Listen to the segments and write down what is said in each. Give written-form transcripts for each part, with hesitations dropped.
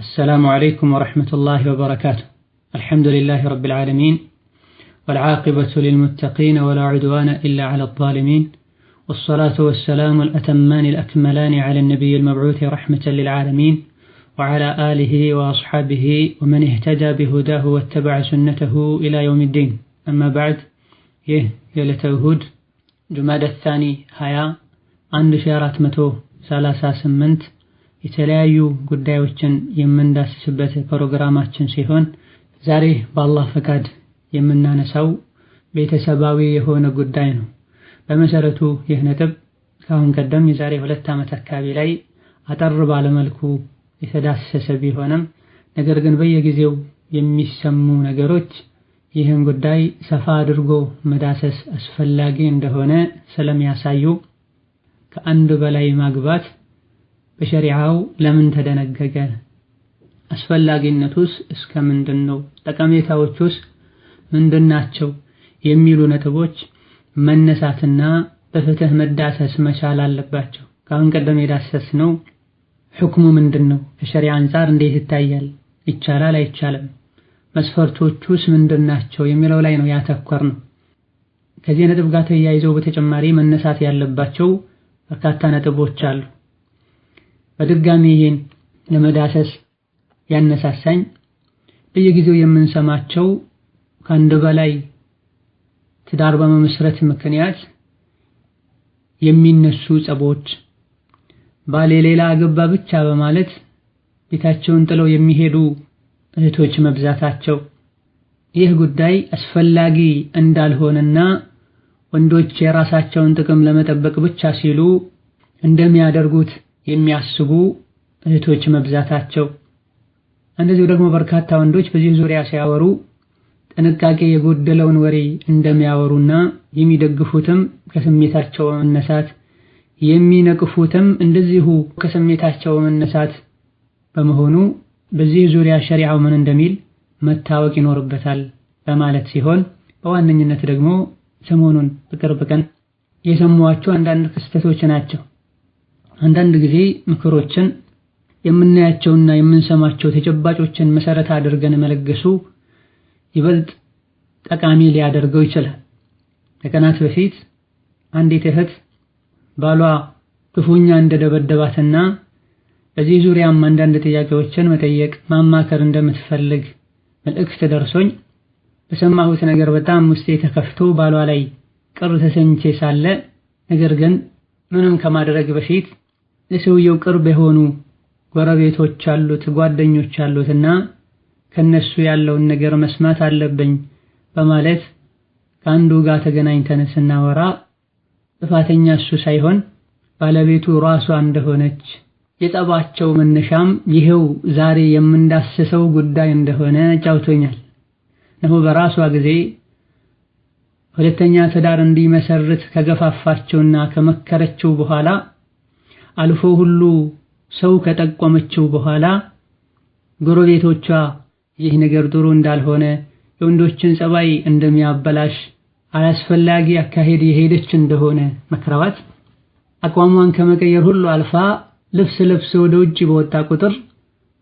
السلام عليكم ورحمة الله وبركاته. الحمد لله رب العالمين والعاقبة للمتقين ولا عدوان إلا على الظالمين والصلاة والسلام الأتمان الأكملان على النبي المبعوث رحمة للعالمين وعلى آله وأصحابه ومن اهتدى بهداه واتبع سنته إلى يوم الدين. أما بعد يلة እሁድ ጁማዳ الثاني 1438 የተለያዩ ጉዳዮችን የምንዳስስበት ፕሮግራማችን ሲሆን ዛሬ በአላህ ፈቃድ የምናነሳው ቤተሰባዊ የሆነ ጉዳይ ነው። በመሰረቱ ይህ ነጥብ ካሁን ቀደም የዛሬ 2 ዓመት አካባቢ ላይ አጠር ባለ መልኩ የተዳሰሰ ቢሆንም ነገር ግን በየጊዜው የሚሰሙ ነገሮች ይህን ጉዳይ ሰፋ አድርጎ መዳሰስ አስፈላጊ እንደሆነ ስለሚያሳዩ ከአንድ በላይ ማግባት በሸሪዓው ለምን ተደነገገ፣ አስፈላጊነቱስ እስከ ምንድነው፣ ጠቀሜታዎቹስ ምንድናቸው የሚሉ ነጥቦች መነሳትና በፍትህ መዳሰስ መቻል አለባቸው። ካሁን ቀደም የዳሰስነው ሁክሙ ምንድነው፣ ከሸሪዓ አንፃር እንዴት ይታያል፣ ይቻላል አይቻልም፣ መስፈርቶቹስ ምንድናቸው የሚለው ላይ ነው ያተኮርነው። ከዚህ ነጥብ ጋር ተያይዘው በተጨማሪ መነሳት ያለባቸው በርካታ ነጥቦች አሉ። በድጋሚ ይሄን ለመዳሰስ ያነሳሳኝ በየጊዜው የምንሰማቸው ከአንድ በላይ ትዳር በመመስረት ምክንያት የሚነሱ ጸቦች፣ ባለ ሌላ አገባ ብቻ በማለት ቤታቸውን ጥለው የሚሄዱ እህቶች መብዛታቸው፣ ይህ ጉዳይ አስፈላጊ እንዳልሆነና ወንዶች የራሳቸውን ጥቅም ለመጠበቅ ብቻ ሲሉ እንደሚያደርጉት የሚያስቡ እህቶች መብዛታቸው፣ እንደዚሁ ደግሞ በርካታ ወንዶች በዚህ ዙሪያ ሲያወሩ ጥንቃቄ የጎደለውን ወሬ እንደሚያወሩና የሚደግፉትም ከስሜታቸው መነሳት የሚነቅፉትም እንደዚሁ ከስሜታቸው መነሳት በመሆኑ በዚህ ዙሪያ ሸሪዓው ምን እንደሚል መታወቅ ይኖርበታል በማለት ሲሆን በዋነኝነት ደግሞ ሰሞኑን በቅርብ ቀን የሰሟቸው አንዳንድ ክስተቶች ናቸው። አንዳንድ ጊዜ ምክሮችን የምናያቸውና የምንሰማቸው ተጨባጮችን መሰረት አድርገን መለገሱ ይበልጥ ጠቃሚ ሊያደርገው ይችላል። ከቀናት በፊት አንዲት እህት ባሏ ክፉኛ እንደደበደባትና በዚህ ዙሪያም አንዳንድ ጥያቄዎችን መጠየቅ ማማከር እንደምትፈልግ መልእክት ደርሶኝ በሰማሁት ነገር በጣም ውስጤ ተከፍቶ ባሏ ላይ ቅር ተሰኝቼ ሳለ ነገር ግን ምንም ከማድረግ በፊት ለሰውየው ቅርብ የሆኑ ጎረቤቶች አሉት፣ ጓደኞች አሉትና ከነሱ ያለውን ነገር መስማት አለብኝ በማለት ከአንዱ ጋር ተገናኝተን ስናወራ ጥፋተኛ እሱ ሳይሆን ባለቤቱ ራሷ እንደሆነች የጠባቸው መነሻም ይሄው ዛሬ የምንዳስሰው ጉዳይ እንደሆነ ጫውቶኛል። ነው በራሷ ጊዜ ሁለተኛ ትዳር እንዲመሰርት ከገፋፋቸውና ከመከረችው በኋላ አልፎ ሁሉ ሰው ከጠቆመችው በኋላ ጎረቤቶቿ ይህ ነገር ጥሩ እንዳልሆነ የወንዶችን ጸባይ እንደሚያበላሽ አላስፈላጊ አካሄድ የሄደች እንደሆነ መክረዋት አቋሟን ከመቀየር ሁሉ አልፋ ልብስ ወደ ውጪ በወጣ ቁጥር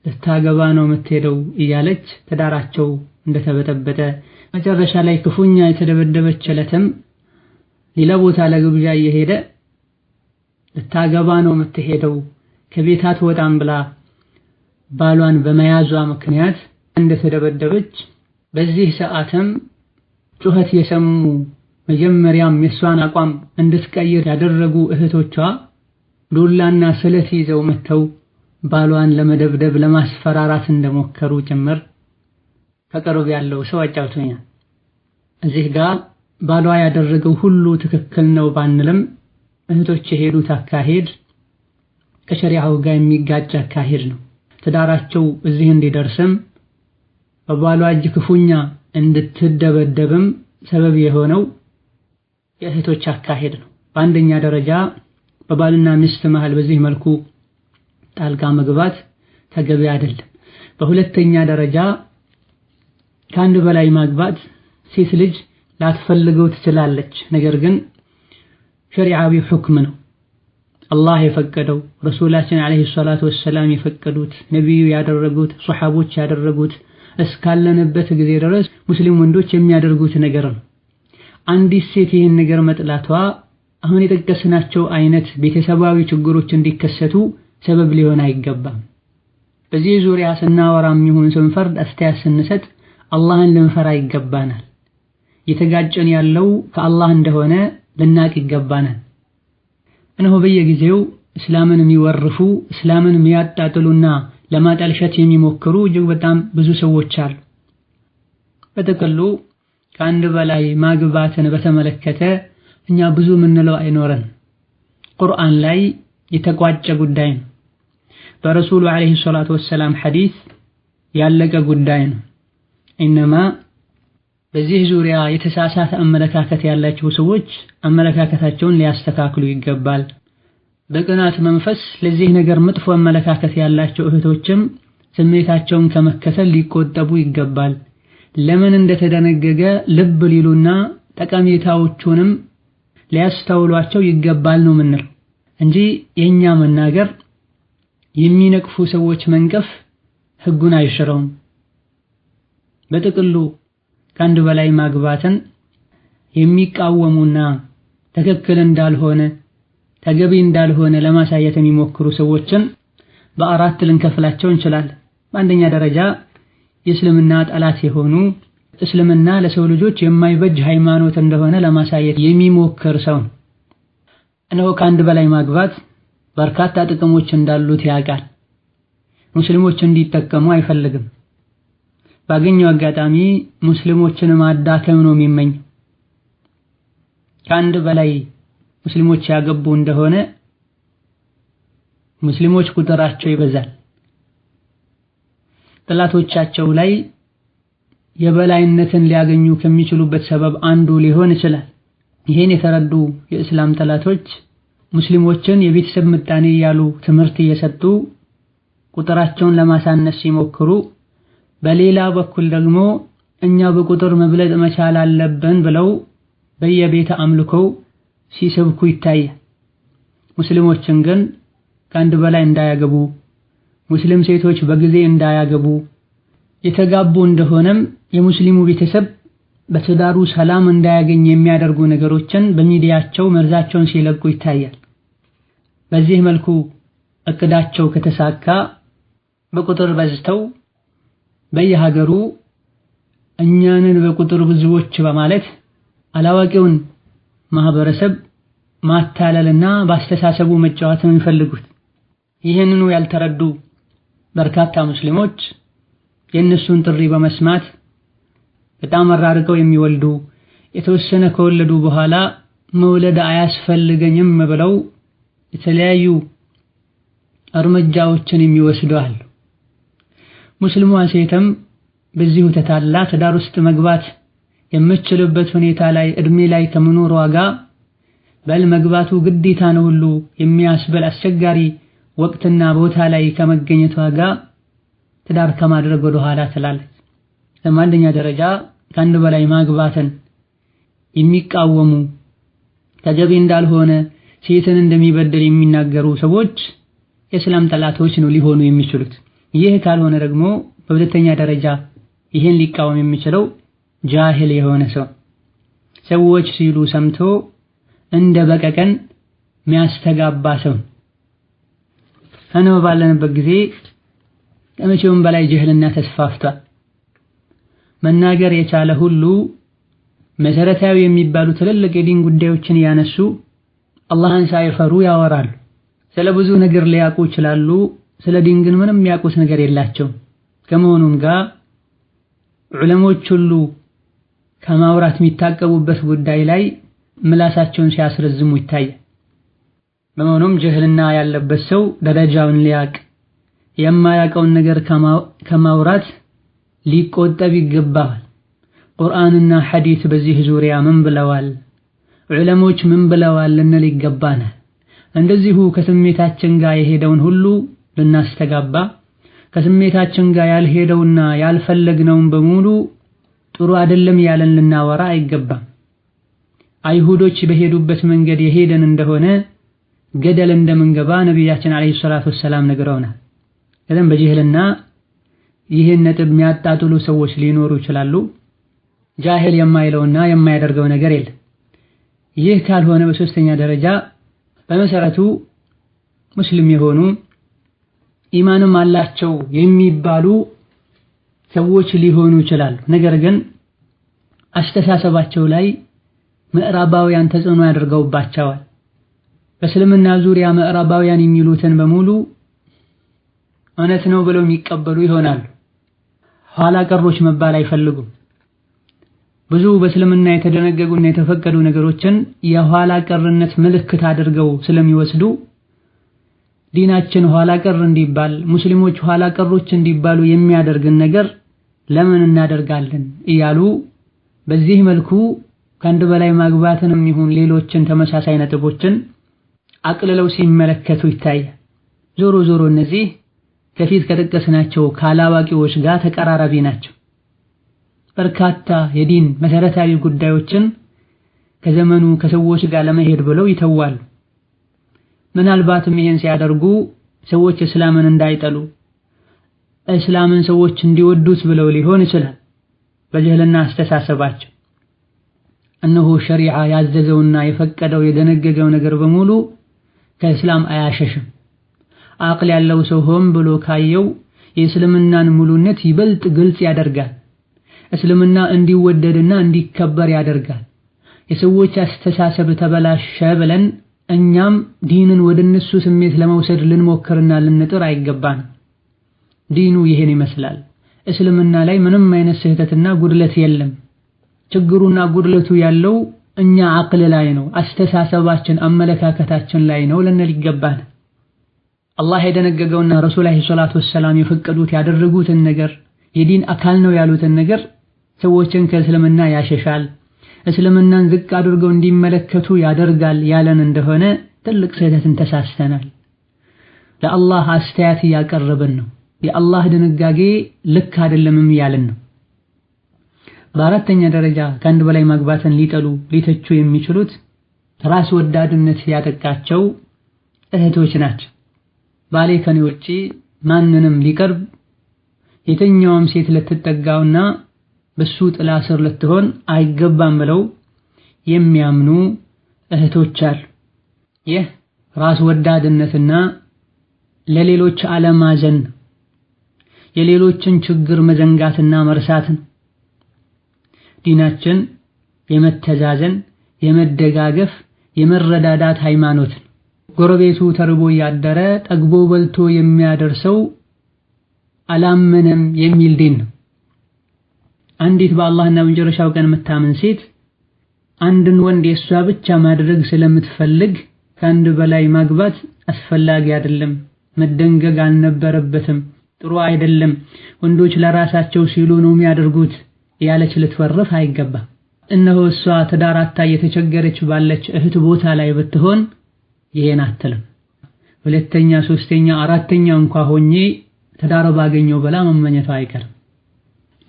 ልታገባ ነው የምትሄደው እያለች ትዳራቸው እንደተበጠበጠ መጨረሻ ላይ ክፉኛ የተደበደበች ዕለትም ሌላ ቦታ ለግብዣ እየሄደ ልታገባ ነው የምትሄደው ከቤት አትወጣም ብላ ባሏን በመያዟ ምክንያት እንደተደበደበች በዚህ ሰዓትም ጩኸት የሰሙ መጀመሪያም የሷን አቋም እንድትቀይር ያደረጉ እህቶቿ ዱላና ስለት ይዘው መተው ባሏን ለመደብደብ ለማስፈራራት እንደሞከሩ ጭምር ከቅርብ ያለው ሰው አጫውቶኛል። እዚህ ጋር ባሏ ያደረገው ሁሉ ትክክል ነው ባንልም እህቶች የሄዱት አካሄድ ከሸሪዓው ጋር የሚጋጭ አካሄድ ነው። ትዳራቸው እዚህ እንዲደርስም በባሏ እጅ ክፉኛ እንድትደበደብም ሰበብ የሆነው የእህቶች አካሄድ ነው። በአንደኛ ደረጃ በባልና ሚስት መሃል በዚህ መልኩ ጣልቃ መግባት ተገቢ አይደለም። በሁለተኛ ደረጃ ከአንድ በላይ ማግባት ሴት ልጅ ላትፈልገው ትችላለች፣ ነገር ግን ሸሪዓዊ ሁክም ነው። አላህ የፈቀደው ረሱላችን አለይሂ ሰላቱ ወሰላም የፈቀዱት ነብዩ ያደረጉት ሱሐቦች ያደረጉት እስካለንበት ጊዜ ድረስ ሙስሊም ወንዶች የሚያደርጉት ነገር ነው። አንዲት ሴት ይህን ነገር መጥላቷ አሁን የጠቀስናቸው አይነት ቤተሰባዊ ችግሮች እንዲከሰቱ ሰበብ ሊሆን አይገባም። በዚህ ዙሪያ ስናወራም ይሁን ስንፈርድ አስተያየት ስንሰጥ አላህን ልንፈራ ይገባናል። የተጋጨን ያለው ከአላህ እንደሆነ ልናቅ ይገባናል። እነሆ በየጊዜው እስላምን የሚወርፉ እስላምን የሚያጣጥሉና ለማጠልሸት የሚሞክሩ እጅግ በጣም ብዙ ሰዎች አሉ። በጥቅሉ ከአንድ በላይ ማግባትን በተመለከተ እኛ ብዙ ምንለው አይኖረን። ቁርአን ላይ የተቋጨ ጉዳይ ነው። በረሱሉ አለይሂ ሰላቱ ወሰላም ሐዲስ ያለቀ ጉዳይ ነው። ኢነማ በዚህ ዙሪያ የተሳሳተ አመለካከት ያላቸው ሰዎች አመለካከታቸውን ሊያስተካክሉ ይገባል። በቅናት መንፈስ ለዚህ ነገር መጥፎ አመለካከት ያላቸው እህቶችም ስሜታቸውን ከመከተል ሊቆጠቡ ይገባል። ለምን እንደተደነገገ ልብ ሊሉና ጠቀሜታዎቹንም ሊያስተውሏቸው ይገባል ነው ምንል እንጂ የኛ መናገር የሚነቅፉ ሰዎች መንቀፍ ህጉን አይሽረውም። በጥቅሉ ከአንድ በላይ ማግባትን የሚቃወሙና ትክክል እንዳልሆነ ተገቢ እንዳልሆነ ለማሳየት የሚሞክሩ ሰዎችን በአራት ልንከፍላቸው እንችላለን። በአንደኛ ደረጃ የእስልምና ጠላት የሆኑ እስልምና ለሰው ልጆች የማይበጅ ሃይማኖት እንደሆነ ለማሳየት የሚሞክር ሰው ነው። እነሆ ከአንድ በላይ ማግባት በርካታ ጥቅሞች እንዳሉት ያውቃል። ሙስሊሞች እንዲጠቀሙ አይፈልግም። ባገኘው አጋጣሚ ሙስሊሞችን ማዳከም ነው የሚመኝ። ከአንድ በላይ ሙስሊሞች ያገቡ እንደሆነ ሙስሊሞች ቁጥራቸው ይበዛል። ጠላቶቻቸው ላይ የበላይነትን ሊያገኙ ከሚችሉበት ሰበብ አንዱ ሊሆን ይችላል። ይሄን የተረዱ የእስላም ጠላቶች ሙስሊሞችን የቤተሰብ ምጣኔ ያሉ ትምህርት እየሰጡ ቁጥራቸውን ለማሳነስ ሲሞክሩ፣ በሌላ በኩል ደግሞ እኛ በቁጥር መብለጥ መቻል አለብን ብለው በየቤተ አምልኮው ሲሰብኩ ይታያል። ሙስሊሞችን ግን ከአንድ በላይ እንዳያገቡ፣ ሙስሊም ሴቶች በጊዜ እንዳያገቡ፣ የተጋቡ እንደሆነም የሙስሊሙ ቤተሰብ በትዳሩ ሰላም እንዳያገኝ የሚያደርጉ ነገሮችን በሚዲያቸው መርዛቸውን ሲለቁ ይታያል። በዚህ መልኩ እቅዳቸው ከተሳካ በቁጥር በዝተው በየሀገሩ እኛንን በቁጥር ብዙዎች በማለት አላዋቂውን ማህበረሰብ ማታለልና ባስተሳሰቡ መጫወት ነው የሚፈልጉት። ይህንኑ ያልተረዱ በርካታ ሙስሊሞች የእነሱን ጥሪ በመስማት በጣም አራርቀው የሚወልዱ የተወሰነ ከወለዱ በኋላ መውለድ አያስፈልገኝም ብለው የተለያዩ እርምጃዎችን የሚወስዱ አሉ። ሙስሊሟ ሴትም በዚሁ ተታላ ትዳር ውስጥ መግባት የምትችልበት ሁኔታ ላይ እድሜ ላይ ከመኖሯ ጋር በል መግባቱ ግዴታ ነው ሁሉ የሚያስበል አስቸጋሪ ወቅትና ቦታ ላይ ከመገኘቷ ጋር ትዳር ከማድረግ ወደ ኋላ ትላለች። ለማንደኛ ደረጃ ከአንድ በላይ ማግባትን የሚቃወሙ ተገቢ እንዳልሆነ ሴትን እንደሚበደል የሚናገሩ ሰዎች የእስላም ጠላቶች ነው ሊሆኑ የሚችሉት። ይህ ካልሆነ ደግሞ በሁለተኛ ደረጃ ይህን ሊቃወም የሚችለው ጃሂል የሆነ ሰው ሰዎች ሲሉ ሰምቶ እንደ በቀቀን የሚያስተጋባ ሰው። እነሆ ባለንበት ጊዜ ከመቼውም በላይ ጅህልና ተስፋፍቷል። መናገር የቻለ ሁሉ መሰረታዊ የሚባሉ ትልልቅ የዲን ጉዳዮችን ያነሱ አላህን ሳይፈሩ ያወራሉ። ስለ ብዙ ነገር ሊያውቁ ይችላሉ፣ ስለ ዲን ግን ምንም የሚያውቁት ነገር የላቸውም። ከመሆኑም ጋር ዑለሞች ሁሉ ከማውራት የሚታቀቡበት ጉዳይ ላይ ምላሳቸውን ሲያስረዝሙ ይታያል። በመሆኑም ጅህልና ያለበት ሰው ደረጃውን ሊያቅ የማያውቀውን ነገር ከማውራት ሊቆጠብ ይገባል። ቁርአንና ሐዲስ በዚህ ዙሪያ ምን ብለዋል፣ ዑለሞች ምን ብለዋል ልንል ይገባናል። እንደዚሁ ከስሜታችን ጋር የሄደውን ሁሉ ልናስተጋባ፣ ከስሜታችን ጋር ያልሄደውና ያልፈለግነውን በሙሉ ጥሩ አይደለም ያለን ልናወራ አይገባም። አይሁዶች በሄዱበት መንገድ የሄደን እንደሆነ ገደል እንደምንገባ ነብያችን አለይሂ ሰላቱ ወሰላም ነግረውናል። ከዛም በጅህልና ይህን ነጥብ የሚያጣጥሉ ሰዎች ሊኖሩ ይችላሉ። ጃሂል የማይለውና የማያደርገው ነገር የለም። ይህ ካልሆነ በሶስተኛ ደረጃ በመሰረቱ ሙስሊም የሆኑ ኢማንም አላቸው የሚባሉ ሰዎች ሊሆኑ ይችላሉ። ነገር ግን አስተሳሰባቸው ላይ ምዕራባውያን ተጽዕኖ ያደርገውባቸዋል። በእስልምና ዙሪያ ምዕራባውያን የሚሉትን በሙሉ እውነት ነው ብለው የሚቀበሉ ይሆናሉ። ኋላ ቀሮች መባል አይፈልጉም። ብዙ በእስልምና የተደነገጉና የተፈቀዱ ነገሮችን የኋላ ቀርነት ምልክት አድርገው ስለሚወስዱ ዲናችን ኋላ ቀር እንዲባል፣ ሙስሊሞች ኋላ ቀሮች እንዲባሉ የሚያደርግን ነገር ለምን እናደርጋለን እያሉ በዚህ መልኩ ከአንድ በላይ ማግባትንም ይሁን ሌሎችን ተመሳሳይ ነጥቦችን አቅልለው ሲመለከቱ ይታያል። ዞሮ ዞሮ እነዚህ ከፊት ከጠቀስናቸው ካላዋቂዎች ጋር ተቀራራቢ ናቸው። በርካታ የዲን መሰረታዊ ጉዳዮችን ከዘመኑ ከሰዎች ጋር ለመሄድ ብለው ይተዋሉ። ምናልባትም ይሄን ሲያደርጉ ሰዎች እስላምን እንዳይጠሉ፣ እስላምን ሰዎች እንዲወዱት ብለው ሊሆን ይችላል። በጀህልና አስተሳሰባቸው እነሆ ሸሪዓ ያዘዘውና የፈቀደው የደነገገው ነገር በሙሉ ከእስላም አያሸሽም። አቅል ያለው ሰው ሆን ብሎ ካየው የእስልምናን ሙሉነት ይበልጥ ግልጽ ያደርጋል። እስልምና እንዲወደድና እንዲከበር ያደርጋል። የሰዎች አስተሳሰብ ተበላሸ ብለን እኛም ዲንን ወደነሱ ስሜት ለመውሰድ ልንሞክርና ልንጥር አይገባን። ዲኑ ይሄን ይመስላል። እስልምና ላይ ምንም አይነት ስህተትና ጉድለት የለም። ችግሩና ጉድለቱ ያለው እኛ አቅል ላይ ነው፣ አስተሳሰባችን አመለካከታችን ላይ ነው ልንል ይገባል። አላህ የደነገገውና ረሱል አለይሂ ሰላቱ ወሰላም የፈቀዱት ያደረጉትን ነገር የዲን አካል ነው ያሉትን ነገር ሰዎችን ከእስልምና ያሸሻል፣ እስልምናን ዝቅ አድርገው እንዲመለከቱ ያደርጋል ያለን እንደሆነ ትልቅ ስህተትን ተሳስተናል። ለአላህ አስተያየት እያቀረብን ነው። የአላህ ድንጋጌ ልክ አይደለምም ያለን ነው። በአራተኛ ደረጃ ከአንድ በላይ ማግባትን ሊጠሉ ሊተቹ የሚችሉት ራስ ወዳድነት ያጠቃቸው እህቶች ናቸው። ባሌ ከኔ ውጪ ማንንም ሊቀርብ የትኛውም ሴት ልትጠጋውና በሱ ጥላ ስር ልትሆን አይገባም ብለው የሚያምኑ እህቶች አሉ። ይህ ራስ ወዳድነትና ለሌሎች አለማዘን፣ የሌሎችን ችግር መዘንጋትና መርሳትን። ዲናችን የመተዛዘን፣ የመደጋገፍ፣ የመረዳዳት ሃይማኖት ነው። ጎረቤቱ ተርቦ ያደረ ጠግቦ በልቶ የሚያደርሰው አላመነም የሚል ዲን ነው። አንዲት በአላህና በመጨረሻው ቀን የምታምን ሴት አንድን ወንድ የሷ ብቻ ማድረግ ስለምትፈልግ ከአንድ በላይ ማግባት አስፈላጊ አይደለም፣ መደንገግ አልነበረበትም፣ ጥሩ አይደለም፣ ወንዶች ለራሳቸው ሲሉ ነው የሚያደርጉት ያለች ልትወርፍ አይገባም። እነሆ እሷ ተዳራታ የተቸገረች ባለች እህት ቦታ ላይ ብትሆን ይሄን አትልም። ሁለተኛ፣ ሶስተኛ፣ አራተኛ እንኳን ሆኜ ተዳር ባገኘው በላ መመኘቷ አይቀርም።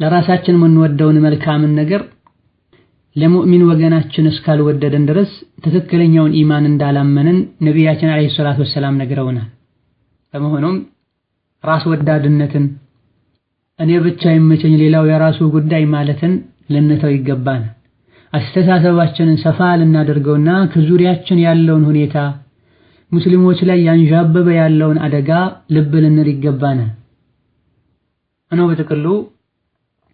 ለራሳችን የምንወደውን መልካምን ነገር ለሙእሚን ወገናችን እስካልወደደን ድረስ ትክክለኛውን ኢማን እንዳላመንን ነቢያችን አለይሂ ሰላቱ ወሰላም ነግረውናል። በመሆኑም ራስ ወዳድነትን እኔ ብቻ ይመቸኝ ሌላው የራሱ ጉዳይ ማለትን ልንተው ይገባናል። አስተሳሰባችንን ሰፋ ልናደርገውና ከዙሪያችን ያለውን ሁኔታ ሙስሊሞች ላይ ያንዣበበ ያለውን አደጋ ልብ ልንል ይገባናል። እነሆ በጥቅሉ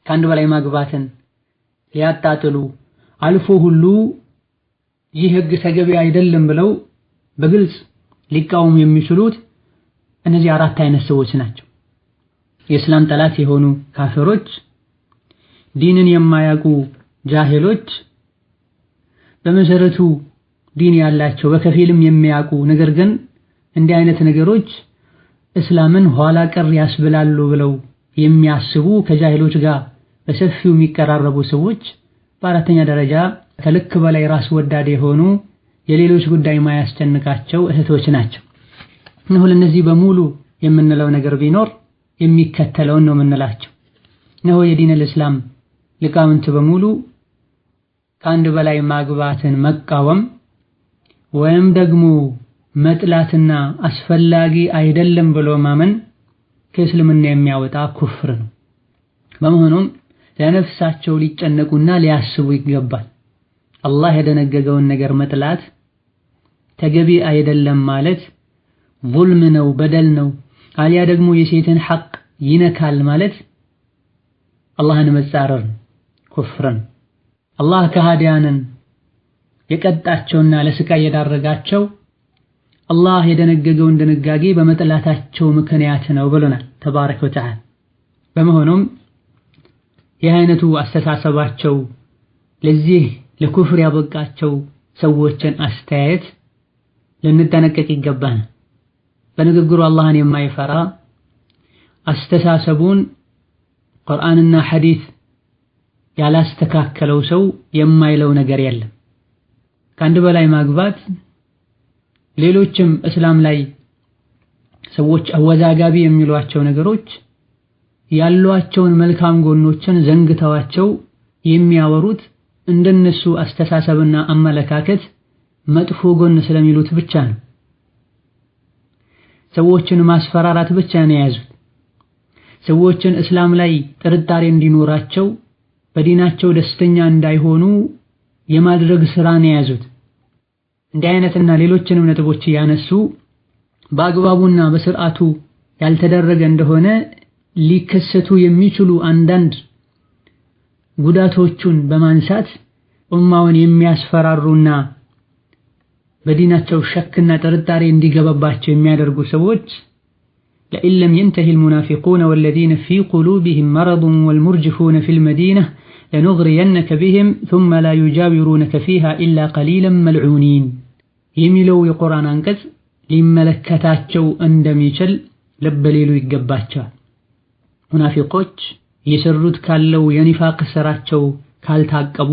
ከአንድ በላይ ማግባትን ሊያጣጥሉ አልፎ ሁሉ ይህ ህግ ተገቢ አይደለም ብለው በግልጽ ሊቃወሙ የሚችሉት እነዚህ አራት አይነት ሰዎች ናቸው። የእስላም ጠላት የሆኑ ካፊሮች፣ ዲንን የማያውቁ ጃሂሎች፣ በመሰረቱ ዲን ያላቸው በከፊልም የሚያውቁ ነገር ግን እንዲህ አይነት ነገሮች እስላምን ኋላ ቀር ያስብላሉ ብለው የሚያስቡ ከጃሂሎች ጋር በሰፊው የሚቀራረቡ ሰዎች፣ በአራተኛ ደረጃ ከልክ በላይ ራስ ወዳድ የሆኑ የሌሎች ጉዳይ ማያስጨንቃቸው እህቶች ናቸው። እነሆ ለነዚህ በሙሉ የምንለው ነገር ቢኖር የሚከተለውን ነው የምንላቸው። እነሆ የዲን እስላም ሊቃውንት በሙሉ ከአንድ በላይ ማግባትን መቃወም ወይም ደግሞ መጥላትና አስፈላጊ አይደለም ብሎ ማመን ከእስልምና የሚያወጣ ኩፍር ነው። በመሆኑም ለነፍሳቸው ሊጨነቁና ሊያስቡ ይገባል። አላህ የደነገገውን ነገር መጥላት ተገቢ አይደለም ማለት ዙልም ነው፣ በደል ነው፣ አልያ ደግሞ የሴትን ሐቅ ይነካል ማለት አላህን መጻረር ኩፍርን። አላህ ከሃዲያንን የቀጣቸውና ለስቃይ የዳረጋቸው አላህ የደነገገውን ድንጋጌ በመጥላታቸው ምክንያት ነው ብሎናል ተባረከ ወተዓላ። በመሆኑም ይህ አይነቱ አስተሳሰባቸው ለዚህ ለኩፍር ያበቃቸው ሰዎችን አስተያየት ልንጠነቀቅ ይገባል። በንግግሩ አላህን የማይፈራ አስተሳሰቡን ቁርአንና ሐዲስ ያላስተካከለው ሰው የማይለው ነገር የለም። ከአንድ በላይ ማግባት ሌሎችም እስላም ላይ ሰዎች አወዛጋቢ የሚሏቸው ነገሮች ያሏቸውን መልካም ጎኖችን ዘንግተዋቸው የሚያወሩት እንደነሱ አስተሳሰብና አመለካከት መጥፎ ጎን ስለሚሉት ብቻ ነው። ሰዎችን ማስፈራራት ብቻ ነው የያዙት። ሰዎችን እስላም ላይ ጥርጣሬ እንዲኖራቸው በዲናቸው ደስተኛ እንዳይሆኑ የማድረግ ስራ ነው የያዙት። እንዲህ አይነትና ሌሎችንም ነጥቦች ያነሱ በአግባቡና በስርዓቱ ያልተደረገ እንደሆነ ሊከሰቱ የሚችሉ አንዳንድ ጉዳቶቹን በማንሳት ኡማውን የሚያስፈራሩና በዲናቸው ሸክና ጥርጣሬ እንዲገባባቸው የሚያደርጉ ሰዎች لئن لم ينتهي المنافقون والذين في قلوبهم مرض والمرجفون في المدينة لنغرينك بهم ثم لا يجاورونك فيها إلا قليلا ملعونين የሚለው የቁርአን አንቀጽ ሊመለከታቸው እንደሚችል ልብ ሊሉ ይገባቸዋል። ሙናፊቆች የሰሩት ካለው የኒፋቅ ስራቸው ካልታቀቡ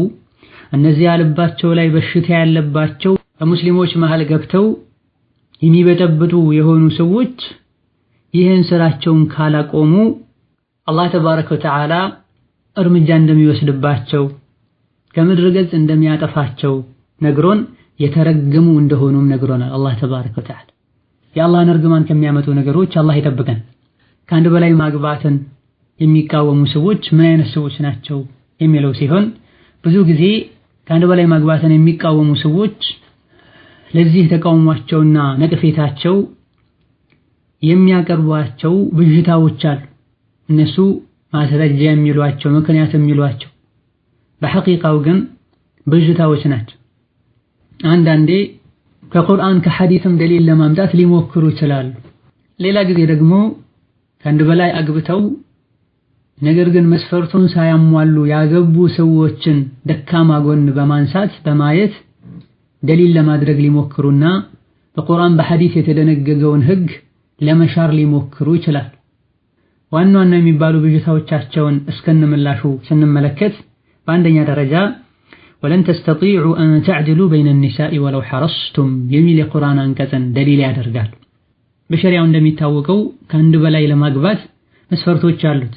እነዚያ ልባቸው ላይ በሽታ ያለባቸው በሙስሊሞች መሃል ገብተው የሚበጠብጡ የሆኑ ሰዎች ይህን ስራቸውን ካላቆሙ አላህ ተባረከ ወተዓላ እርምጃ እንደሚወስድባቸው ከምድረ ገጽ እንደሚያጠፋቸው ነግሮን የተረገሙ እንደሆኑም ነግሮናል አላህ ተባረከ ወተዓላ። የአላህን እርግማን ከሚያመጡ ነገሮች አላህ ይጠብቀን። ከአንድ በላይ ማግባትን የሚቃወሙ ሰዎች ምን አይነት ሰዎች ናቸው የሚለው ሲሆን ብዙ ጊዜ ከአንድ በላይ ማግባትን የሚቃወሙ ሰዎች ለዚህ ተቃውሟቸውና ነቅፌታቸው የሚያቀርቧቸው ብዥታዎች አሉ። እነሱ ማስረጃ የሚሏቸው ምክንያት የሚሏቸው በሐቂቃው ግን ብዥታዎች ናቸው። አንዳንዴ ከቁርአን ከሐዲስም ደሊል ለማምጣት ሊሞክሩ ይችላሉ። ሌላ ጊዜ ደግሞ ከአንድ በላይ አግብተው ነገር ግን መስፈርቱን ሳያሟሉ ያገቡ ሰዎችን ደካማ ጎን በማንሳት በማየት ደሊል ለማድረግ ሊሞክሩና በቁርአን በሐዲስ የተደነገገውን ህግ ለመሻር ሊሞክሩ ይችላል። ዋና ዋና የሚባሉ ብዥታዎቻቸውን እስከነምላሹ ስንመለከት በአንደኛ ደረጃ ወለን ተስተጢዑ አን ተዕድሉ በይነ النساء ወለው ሐረስቱም የሚል የቁርአን አንቀጽን ደሊል ያደርጋል። በሸሪዓው እንደሚታወቀው ከአንድ በላይ ለማግባት መስፈርቶች አሉት።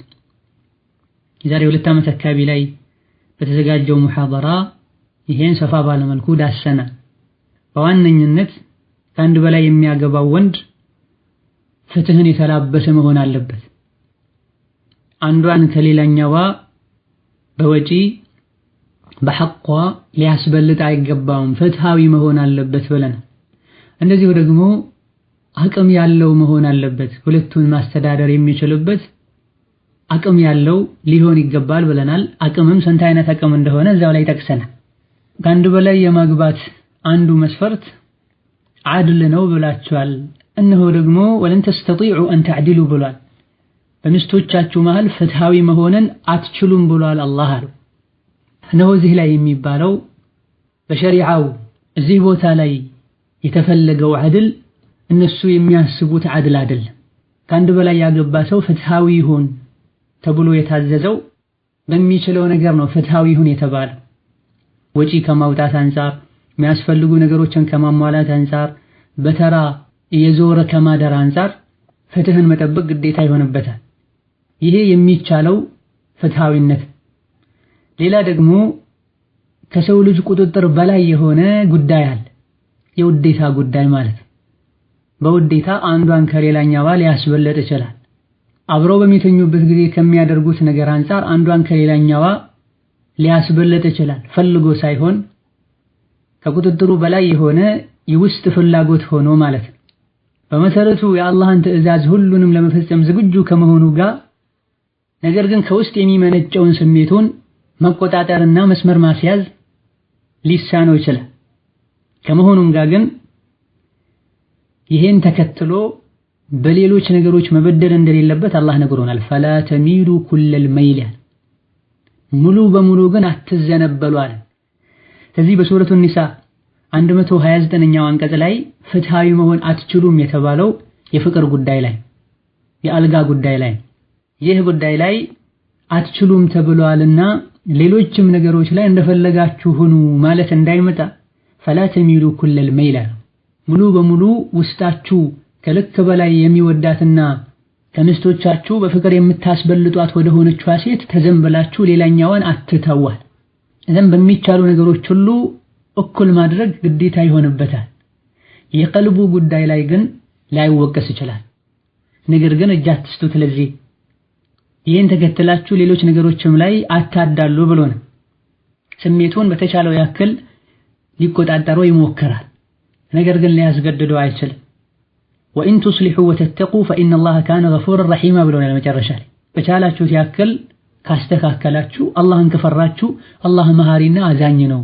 የዛሬ 2 ዓመት አካባቢ ላይ በተዘጋጀው ሙሐደራ ይሄን ሰፋ ባለ መልኩ ዳሰናል። በዋነኝነት ከአንድ በላይ የሚያገባው ወንድ ፍትህን የተላበሰ መሆን አለበት። አንዷን ከሌላኛዋ በወጪ በሐቋ ሊያስበልጥ አይገባውም፣ ፍትሃዊ መሆን አለበት ብለናል። እንደዚሁ ደግሞ አቅም ያለው መሆን አለበት፣ ሁለቱን ማስተዳደር የሚችልበት አቅም ያለው ሊሆን ይገባል ብለናል። አቅምም ስንት አይነት አቅም እንደሆነ እዛው ላይ ጠቅሰናል። ከአንድ በላይ የማግባት አንዱ መስፈርት ዓድል ነው ብላችኋል። እነሆ ደግሞ ወለን ተስተጢዑ አን ተዕድሉ ብሏል። በሚስቶቻችሁ መሃል ፍትሃዊ መሆንን አትችሉም ብሏል አላህ አለው። እነሆ እዚህ ላይ የሚባለው በሸሪዓው እዚህ ቦታ ላይ የተፈለገው ዓድል እነሱ የሚያስቡት ዓድል አይደለም። ከአንድ በላይ ያገባ ሰው ፍትሃዊ ይሁን ተብሎ የታዘዘው በሚችለው ነገር ነው ፍትሃዊ ይሁን የተባለው። ወጪ ከማውጣት አንፃር፣ የሚያስፈልጉ ነገሮችን ከማሟላት አንፃር፣ በተራ የዞረ ከማደር አንፃር ፍትህን መጠበቅ ግዴታ ይሆንበታል። ይሄ የሚቻለው ፍትሃዊነት። ሌላ ደግሞ ከሰው ልጅ ቁጥጥር በላይ የሆነ ጉዳይ አለ፣ የውዴታ ጉዳይ ማለት። በውዴታ አንዷን ከሌላኛዋ ሊያስበልጥ ይችላል። አብረው በሚተኙበት ጊዜ ከሚያደርጉት ነገር አንፃር አንዷን ከሌላኛዋ ሊያስበልጥ ይችላል። ፈልጎ ሳይሆን ከቁጥጥሩ በላይ የሆነ የውስጥ ፍላጎት ሆኖ ማለት ነው። በመሰረቱ የአላህን ትዕዛዝ ሁሉንም ለመፈጸም ዝግጁ ከመሆኑ ጋር ነገር ግን ከውስጥ የሚመነጨውን ስሜቱን መቆጣጠርና መስመር ማስያዝ ሊሳነው ይችላል። ከመሆኑም ጋር ግን ይሄን ተከትሎ በሌሎች ነገሮች መበደል እንደሌለበት አላህ ነግሮናል። ፈላ ተሚሉ ኩለል መይል፣ ሙሉ በሙሉ ግን አትዘነበሉ አለ። ስለዚህ በሱረቱ ኒሳ 129ኛው አንቀጽ ላይ ፍትሃዊ መሆን አትችሉም የተባለው የፍቅር ጉዳይ ላይ የአልጋ ጉዳይ ላይ ይህ ጉዳይ ላይ አትችሉም ተብሏልና ሌሎችም ነገሮች ላይ እንደፈለጋችሁ ሁኑ ማለት እንዳይመጣ ፈላ ተሚሉ ኩለል መይል፣ ሙሉ በሙሉ ውስጣችሁ ከልክ በላይ የሚወዳትና ከሚስቶቻችሁ በፍቅር የምታስበልጧት ወደ ሆነችዋ ሴት ተዘንበላችሁ ሌላኛዋን አትተዋል። እዘን በሚቻሉ ነገሮች ሁሉ እኩል ማድረግ ግዴታ ይሆንበታል። የቀልቡ ጉዳይ ላይ ግን ላይወቀስ ይችላል። ነገር ግን እጅ አትስጡት። ለዚህ ይህን ተከትላችሁ ሌሎች ነገሮችም ላይ አታዳሉ ብሎ ነው። ስሜቱን በተቻለው ያክል ሊቆጣጠረው ይሞክራል። ነገር ግን ሊያስገድደው አይችልም። ወኢን ቱስሊሑ ወተተቁ ፈኢነላህ ካነ ገፉረን ረሒማ ብሎናል መጨረሻ ላይ። በቻላችሁት ያክል ካስተካከላችሁ አላህን ከፈራችሁ አላህ መሃሪና አዛኝ ነው።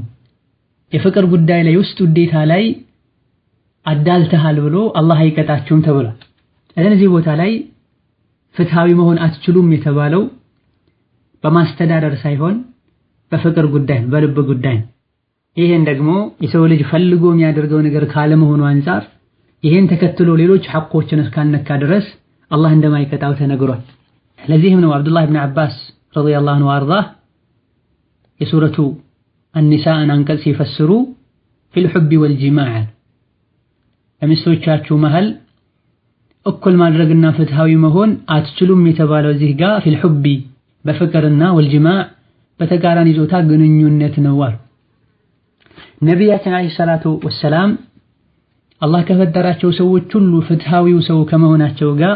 የፍቅር ጉዳይ ላይ ውስጥ ውዴታ ላይ አዳልተሃል ብሎ አላህ አይቀጣችሁም ተብሏል። እዚህ ቦታ ላይ ፍትሃዊ መሆን አትችሉም የተባለው በማስተዳደር ሳይሆን በፍቅር ጉዳይ በልብ ጉዳይ። ይሄን ደግሞ የሰው ልጅ ፈልጎ የሚያደርገው ነገር ካለመሆኑ አንፃር ይሄን ተከትሎ ሌሎች ሐቆችን እስካልነካ ድረስ አላህ እንደማይቀጣው ተነግሯል። ለዚህም ነው አብዱላህ ኢብኑ አባስ ረዲየላሁ ዐንሁ ወአርዳህ የሱረቱ አኒሳእን አንቀጽ ሲፈስሩ ፊል ሑቢ ወልጂማዕ በሚስቶቻችሁ መሃል እኩል ማድረግና ፍትሃዊ መሆን አትችሉም የተባለው እዚህ ጋር ፊል ሑቢ በፍቅርና ወልጂማዕ በተቃራኒ ጾታ ግንኙነት ነው አሉ። ነቢያችን አለይሂ ሰላቱ ወሰላም አላህ ከፈጠራቸው ሰዎች ሁሉ ፍትሃዊው ሰው ከመሆናቸው ጋር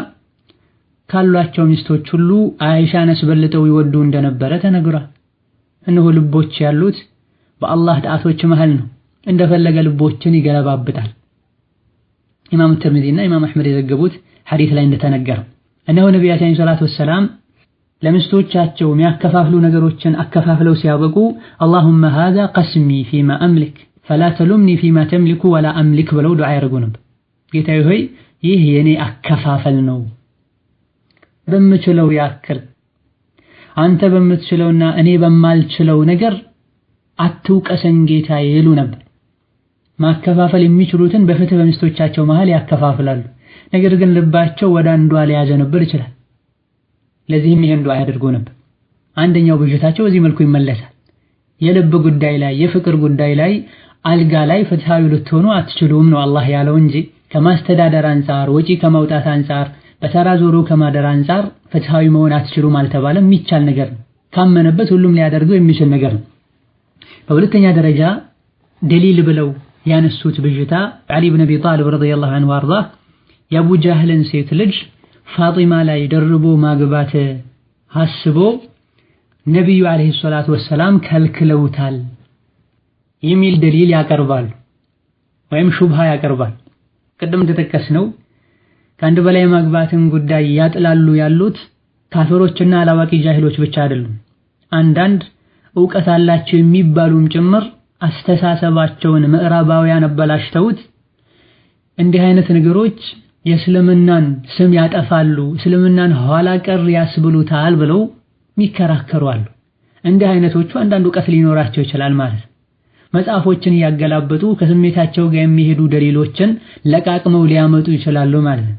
ካሏቸው ሚስቶች ሁሉ አይሻን አስበልጠው ይወዱ እንደነበረ ተነግሯል። እነሆ ልቦች ያሉት በአላህ ጣቶች መሃል ነው። እንደፈለገ ልቦችን ይገለባብጣል። ኢማም ተርሚዚና ኢማም አህመድ የዘገቡት ሐዲስ ላይ እንደተነገረው እነሆ ነቢያችን አለይሂ ሰላቱ ወሰላም ለሚስቶቻቸው የሚያከፋፍሉ ነገሮችን አከፋፍለው ሲያበቁ አላሁመ ሃዛ ቀስሚ ፊማ አምሊክ ፈላ ተሉምኒ ፊማ ተምሊኩ ወላ አምሊክ ብለው ዱዓ ያደርጉ ነበር። ጌታዬ ሆይ ይህ የኔ አከፋፈል ነው፣ በምችለው ያክል አንተ በምትችለውና እኔ በማልችለው ነገር አትውቀሰኝ ጌታዬ ይሉ ነበር። ማከፋፈል የሚችሉትን በፍትህ በሚስቶቻቸው መሃል ያከፋፍላሉ። ነገር ግን ልባቸው ወደ አንዷ ሊያዘነብል ይችላል። ለዚህም ይሄን ዱዓ ያደርጉ ነበር። አንደኛው ብዥታቸው በዚህ መልኩ ይመለሳል። የልብ ጉዳይ ላይ የፍቅር ጉዳይ ላይ አልጋ ላይ ፍትሃዊ ልትሆኑ አትችሉም ነው አላህ ያለው እንጂ ከማስተዳደር አንፃር ወጪ ከማውጣት አንፃር በተራ ዞሮ ከማደር አንፃር ፍትሃዊ መሆን አትችሉም አልተባለም። የሚቻል ነገር ነው። ካመነበት ሁሉም ሊያደርገው የሚችል ነገር ነው። በሁለተኛ ደረጃ ደሊል ብለው ያነሱት ብዥታ ዓሊ ብን አቢ ጣሊብ ረዲየላሁ ዐንሁ ወአርዳህ የአቡ ጃህልን ሴት ልጅ ፋጢማ ላይ ደርቦ ማግባት አስቦ ነብዩ አለይሂ ሰላቱ ወሰላም ከልክለውታል የሚል ደሊል ያቀርባል ወይም ሹብሃ ያቀርባል። ቅድም እንደተጠቀስነው ከአንድ በላይ ማግባትን ጉዳይ ያጥላሉ ያሉት ካፊሮችና አላዋቂ ጃሂሎች ብቻ አይደሉም። አንዳንድ ዕውቀት አላቸው የሚባሉም ጭምር አስተሳሰባቸውን ምዕራባውያን አበላሽተውት እንዲህ አይነት ነገሮች የእስልምናን ስም ያጠፋሉ፣ እስልምናን ኋላ ቀር ያስብሉታል ብለው የሚከራከሩ አሉ። እንዲህ አይነቶቹ አንዳንድ ዕውቀት ሊኖራቸው ይችላል ማለት ነው። መጽሐፎችን ያገላበጡ ከስሜታቸው ጋር የሚሄዱ ደሊሎችን ለቃቅመው ሊያመጡ ይችላሉ ማለት ነው።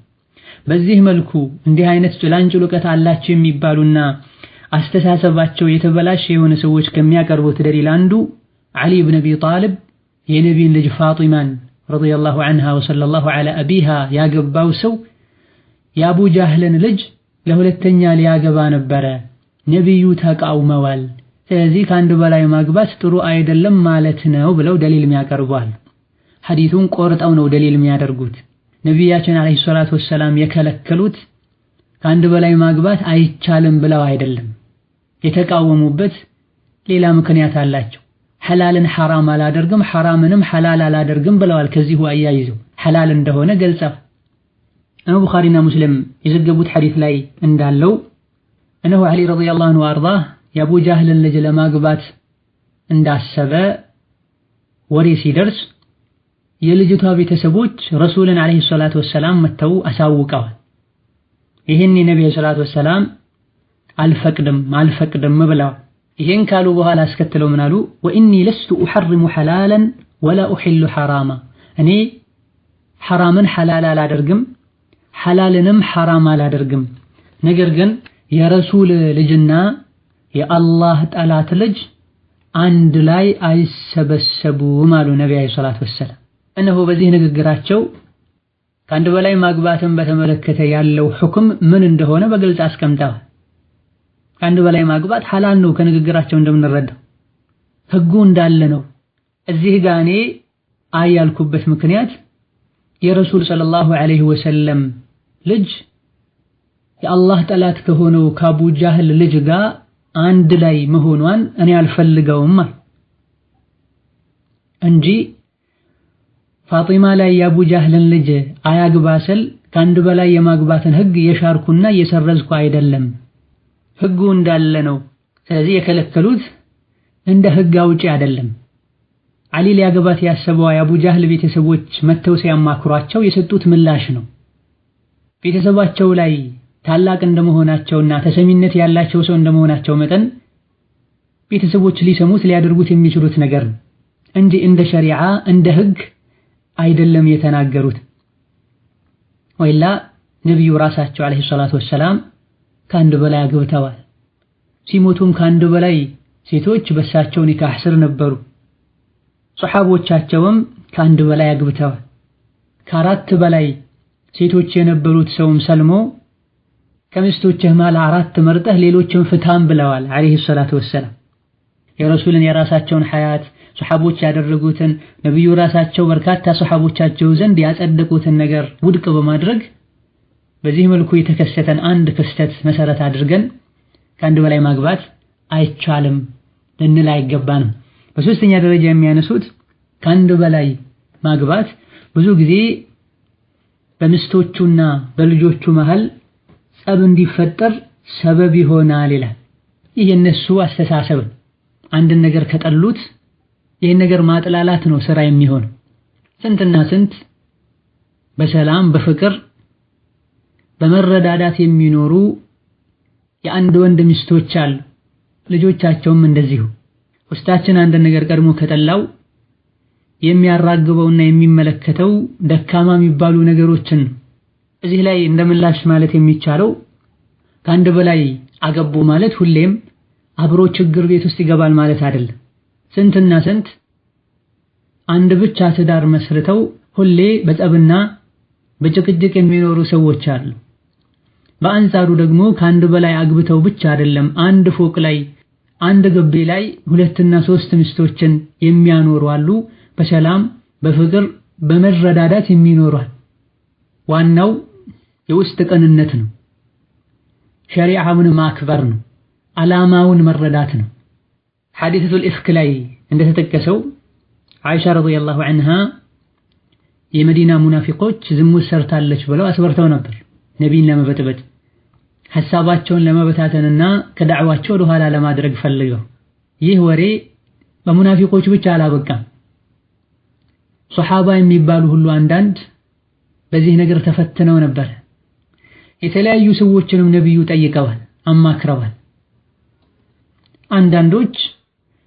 በዚህ መልኩ እንዲህ አይነት ጭላንጭል ዕውቀት አላቸው የሚባሉና አስተሳሰባቸው የተበላሸ የሆነ ሰዎች ከሚያቀርቡት ደሊል አንዱ ዓሊ ብን አቢ ጣሊብ የነቢይን ልጅ ፋጢማን ረዲየላሁ ዐንሃ ወሰለላሁ ዐላ አቢሃ ያገባው ሰው የአቡ ጃህልን ልጅ ለሁለተኛ ሊያገባ ነበረ። ነቢዩ ተቃውመዋል። ስለዚህ ከአንድ በላይ ማግባት ጥሩ አይደለም ማለት ነው ብለው ደሊል የሚያቀርቧል። ሐዲሱን ቆርጠው ነው ደሊል የሚያደርጉት። ነቢያችን አለይሂ ሰላቱ ወሰላም የከለከሉት ከአንድ በላይ ማግባት አይቻልም ብለው አይደለም። የተቃወሙበት ሌላ ምክንያት አላቸው። ሐላልን ሐራም አላደርግም፣ ሐራምንም ሐላል አላደርግም ብለዋል። ከዚሁ አያይዘው ሐላል እንደሆነ ገልጸው ቡኻሪና ሙስሊም የዘገቡት ሐዲስ ላይ እንዳለው እነሆ አሊ ረዲየላሁ ዐንሁ ወአርዳህ የአቡ ጃህልን ልጅ ለማግባት እንዳሰበ ወሬ ሲደርስ የልጅቷ ቤተሰቦች ረሱልን አለይሂ ሰላቱ ወሰላም መተው አሳውቀዋል። ይሄን የነብዩ ሰለላሁ ዐለይሂ ወሰለም አልፈቅድም ብለው ይሄን ካሉ በኋላ አስከትለው ምን አሉ? ወኢኒ ለስቱ ኡሐርሙ ሐላላን ወላ ኡሂሉ ሐራማ፣ እኔ ሐራምን ሐላል አላደርግም ሐላልንም ሐራም አላደርግም፣ ነገር ግን የረሱል ልጅና የአላህ ጠላት ልጅ አንድ ላይ አይሰበሰቡም አሉ ነብዩ ሰለላሁ ዐለይሂ ወሰለም። እነሆ በዚህ ንግግራቸው ከአንድ በላይ ማግባትን በተመለከተ ያለው ሁክም ምን እንደሆነ በግልጽ አስቀምጠዋል። ከአንድ በላይ ማግባት ሐላል ነው ከንግግራቸው እንደምንረዳው፣ ህጉ እንዳለ ነው። እዚህ ጋር እኔ ያልኩበት ምክንያት የረሱል ሰለላሁ ዐለይሂ ወሰለም ልጅ የአላህ ጠላት ከሆነው ከአቡ ጃህል ልጅ ጋር አንድ ላይ መሆኗን እኔ አልፈልገውም እንጂ ፋጢማ ላይ የአቡ ጃህልን ልጅ አያግባ ስል ከአንድ በላይ የማግባትን ህግ የሻርኩና የሰረዝኩ አይደለም፣ ህጉ እንዳለ ነው። ስለዚህ የከለከሉት እንደ ህግ አውጪ አይደለም። አሊ ሊያገባት ያሰበው የአቡ ጃህል ቤተሰቦች መተው ሲያማክሯቸው የሰጡት ምላሽ ነው። ቤተሰባቸው ላይ ታላቅ እንደመሆናቸውና ተሰሚነት ያላቸው ሰው እንደመሆናቸው መጠን ቤተሰቦች ሊሰሙት ሊያደርጉት የሚችሉት ነገር ነው እንጂ እንደ ሸሪዓ እንደ ህግ አይደለም የተናገሩት። ወይላ ነብዩ ራሳቸው አለይሂ ሰላቱ ወሰላም ከአንድ በላይ አግብተዋል። ሲሞቱም ከአንድ በላይ ሴቶች በሳቸው ኒካህ ስር ነበሩ። ሱሐቦቻቸውም ከአንድ በላይ አግብተዋል። ከአራት በላይ ሴቶች የነበሩት ሰውም ሰልሞ ከሚስቶችህ ማለ አራት መርጠህ ሌሎችን ፍታም ብለዋል አለይሂ ሰላቱ ወሰላም። የረሱልን የራሳቸውን ሐያት ሱሐቦች ያደረጉትን ነብዩ ራሳቸው በርካታ ሱሐቦቻቸው ዘንድ ያጸደቁትን ነገር ውድቅ በማድረግ በዚህ መልኩ የተከሰተን አንድ ክስተት መሰረት አድርገን ከአንድ በላይ ማግባት አይቻልም ልንል አይገባንም። በሶስተኛ ደረጃ የሚያነሱት ከአንድ በላይ ማግባት ብዙ ጊዜ በሚስቶቹና በልጆቹ መሃል ጸብ እንዲፈጠር ሰበብ ይሆናል ይላል። ይህ የነሱ አስተሳሰብ። አንድን ነገር ከጠሉት ይህን ነገር ማጥላላት ነው ስራ የሚሆነው። ስንትና ስንት በሰላም በፍቅር በመረዳዳት የሚኖሩ የአንድ ወንድ ሚስቶች አሉ። ልጆቻቸውም እንደዚሁ። ውስጣችን አንድ ነገር ቀድሞ ከጠላው የሚያራግበውና የሚመለከተው ደካማ የሚባሉ ነገሮችን እዚህ ላይ እንደምላሽ ማለት የሚቻለው ከአንድ በላይ አገቡ ማለት ሁሌም አብሮ ችግር ቤት ውስጥ ይገባል ማለት አይደለም። ስንትና ስንት አንድ ብቻ ትዳር መስርተው ሁሌ በጸብና በጭቅጭቅ የሚኖሩ ሰዎች አሉ። በአንጻሩ ደግሞ ከአንድ በላይ አግብተው ብቻ አይደለም አንድ ፎቅ ላይ አንድ ግቢ ላይ ሁለትና ሶስት ሚስቶችን የሚያኖሩ አሉ። በሰላም በፍቅር በመረዳዳት የሚኖሩ። ዋናው የውስጥ ቅንነት ነው። ሸሪዓውን ማክበር ነው። ዓላማውን መረዳት ነው። ሐዲሱል ኢፍክ ላይ እንደተጠቀሰው አይሻ ረዲየላሁ ዐንሃ የመዲና ሙናፊቆች ዝሙት ሰርታለች ብለው አስበርተው ነበር ነብይን ለመበጥበጥ ሐሳባቸውን ለመበታተንና ከዳዕዋቸው ወደ ኋላ ለማድረግ ፈልገው። ይህ ወሬ በሙናፊቆች ብቻ አላበቃም። ሱሐባ የሚባሉ ሁሉ አንዳንድ በዚህ ነገር ተፈትነው ነበር። የተለያዩ ሰዎችንም ነብዩ ጠይቀዋል፣ አማክረዋል። አንዳንዶች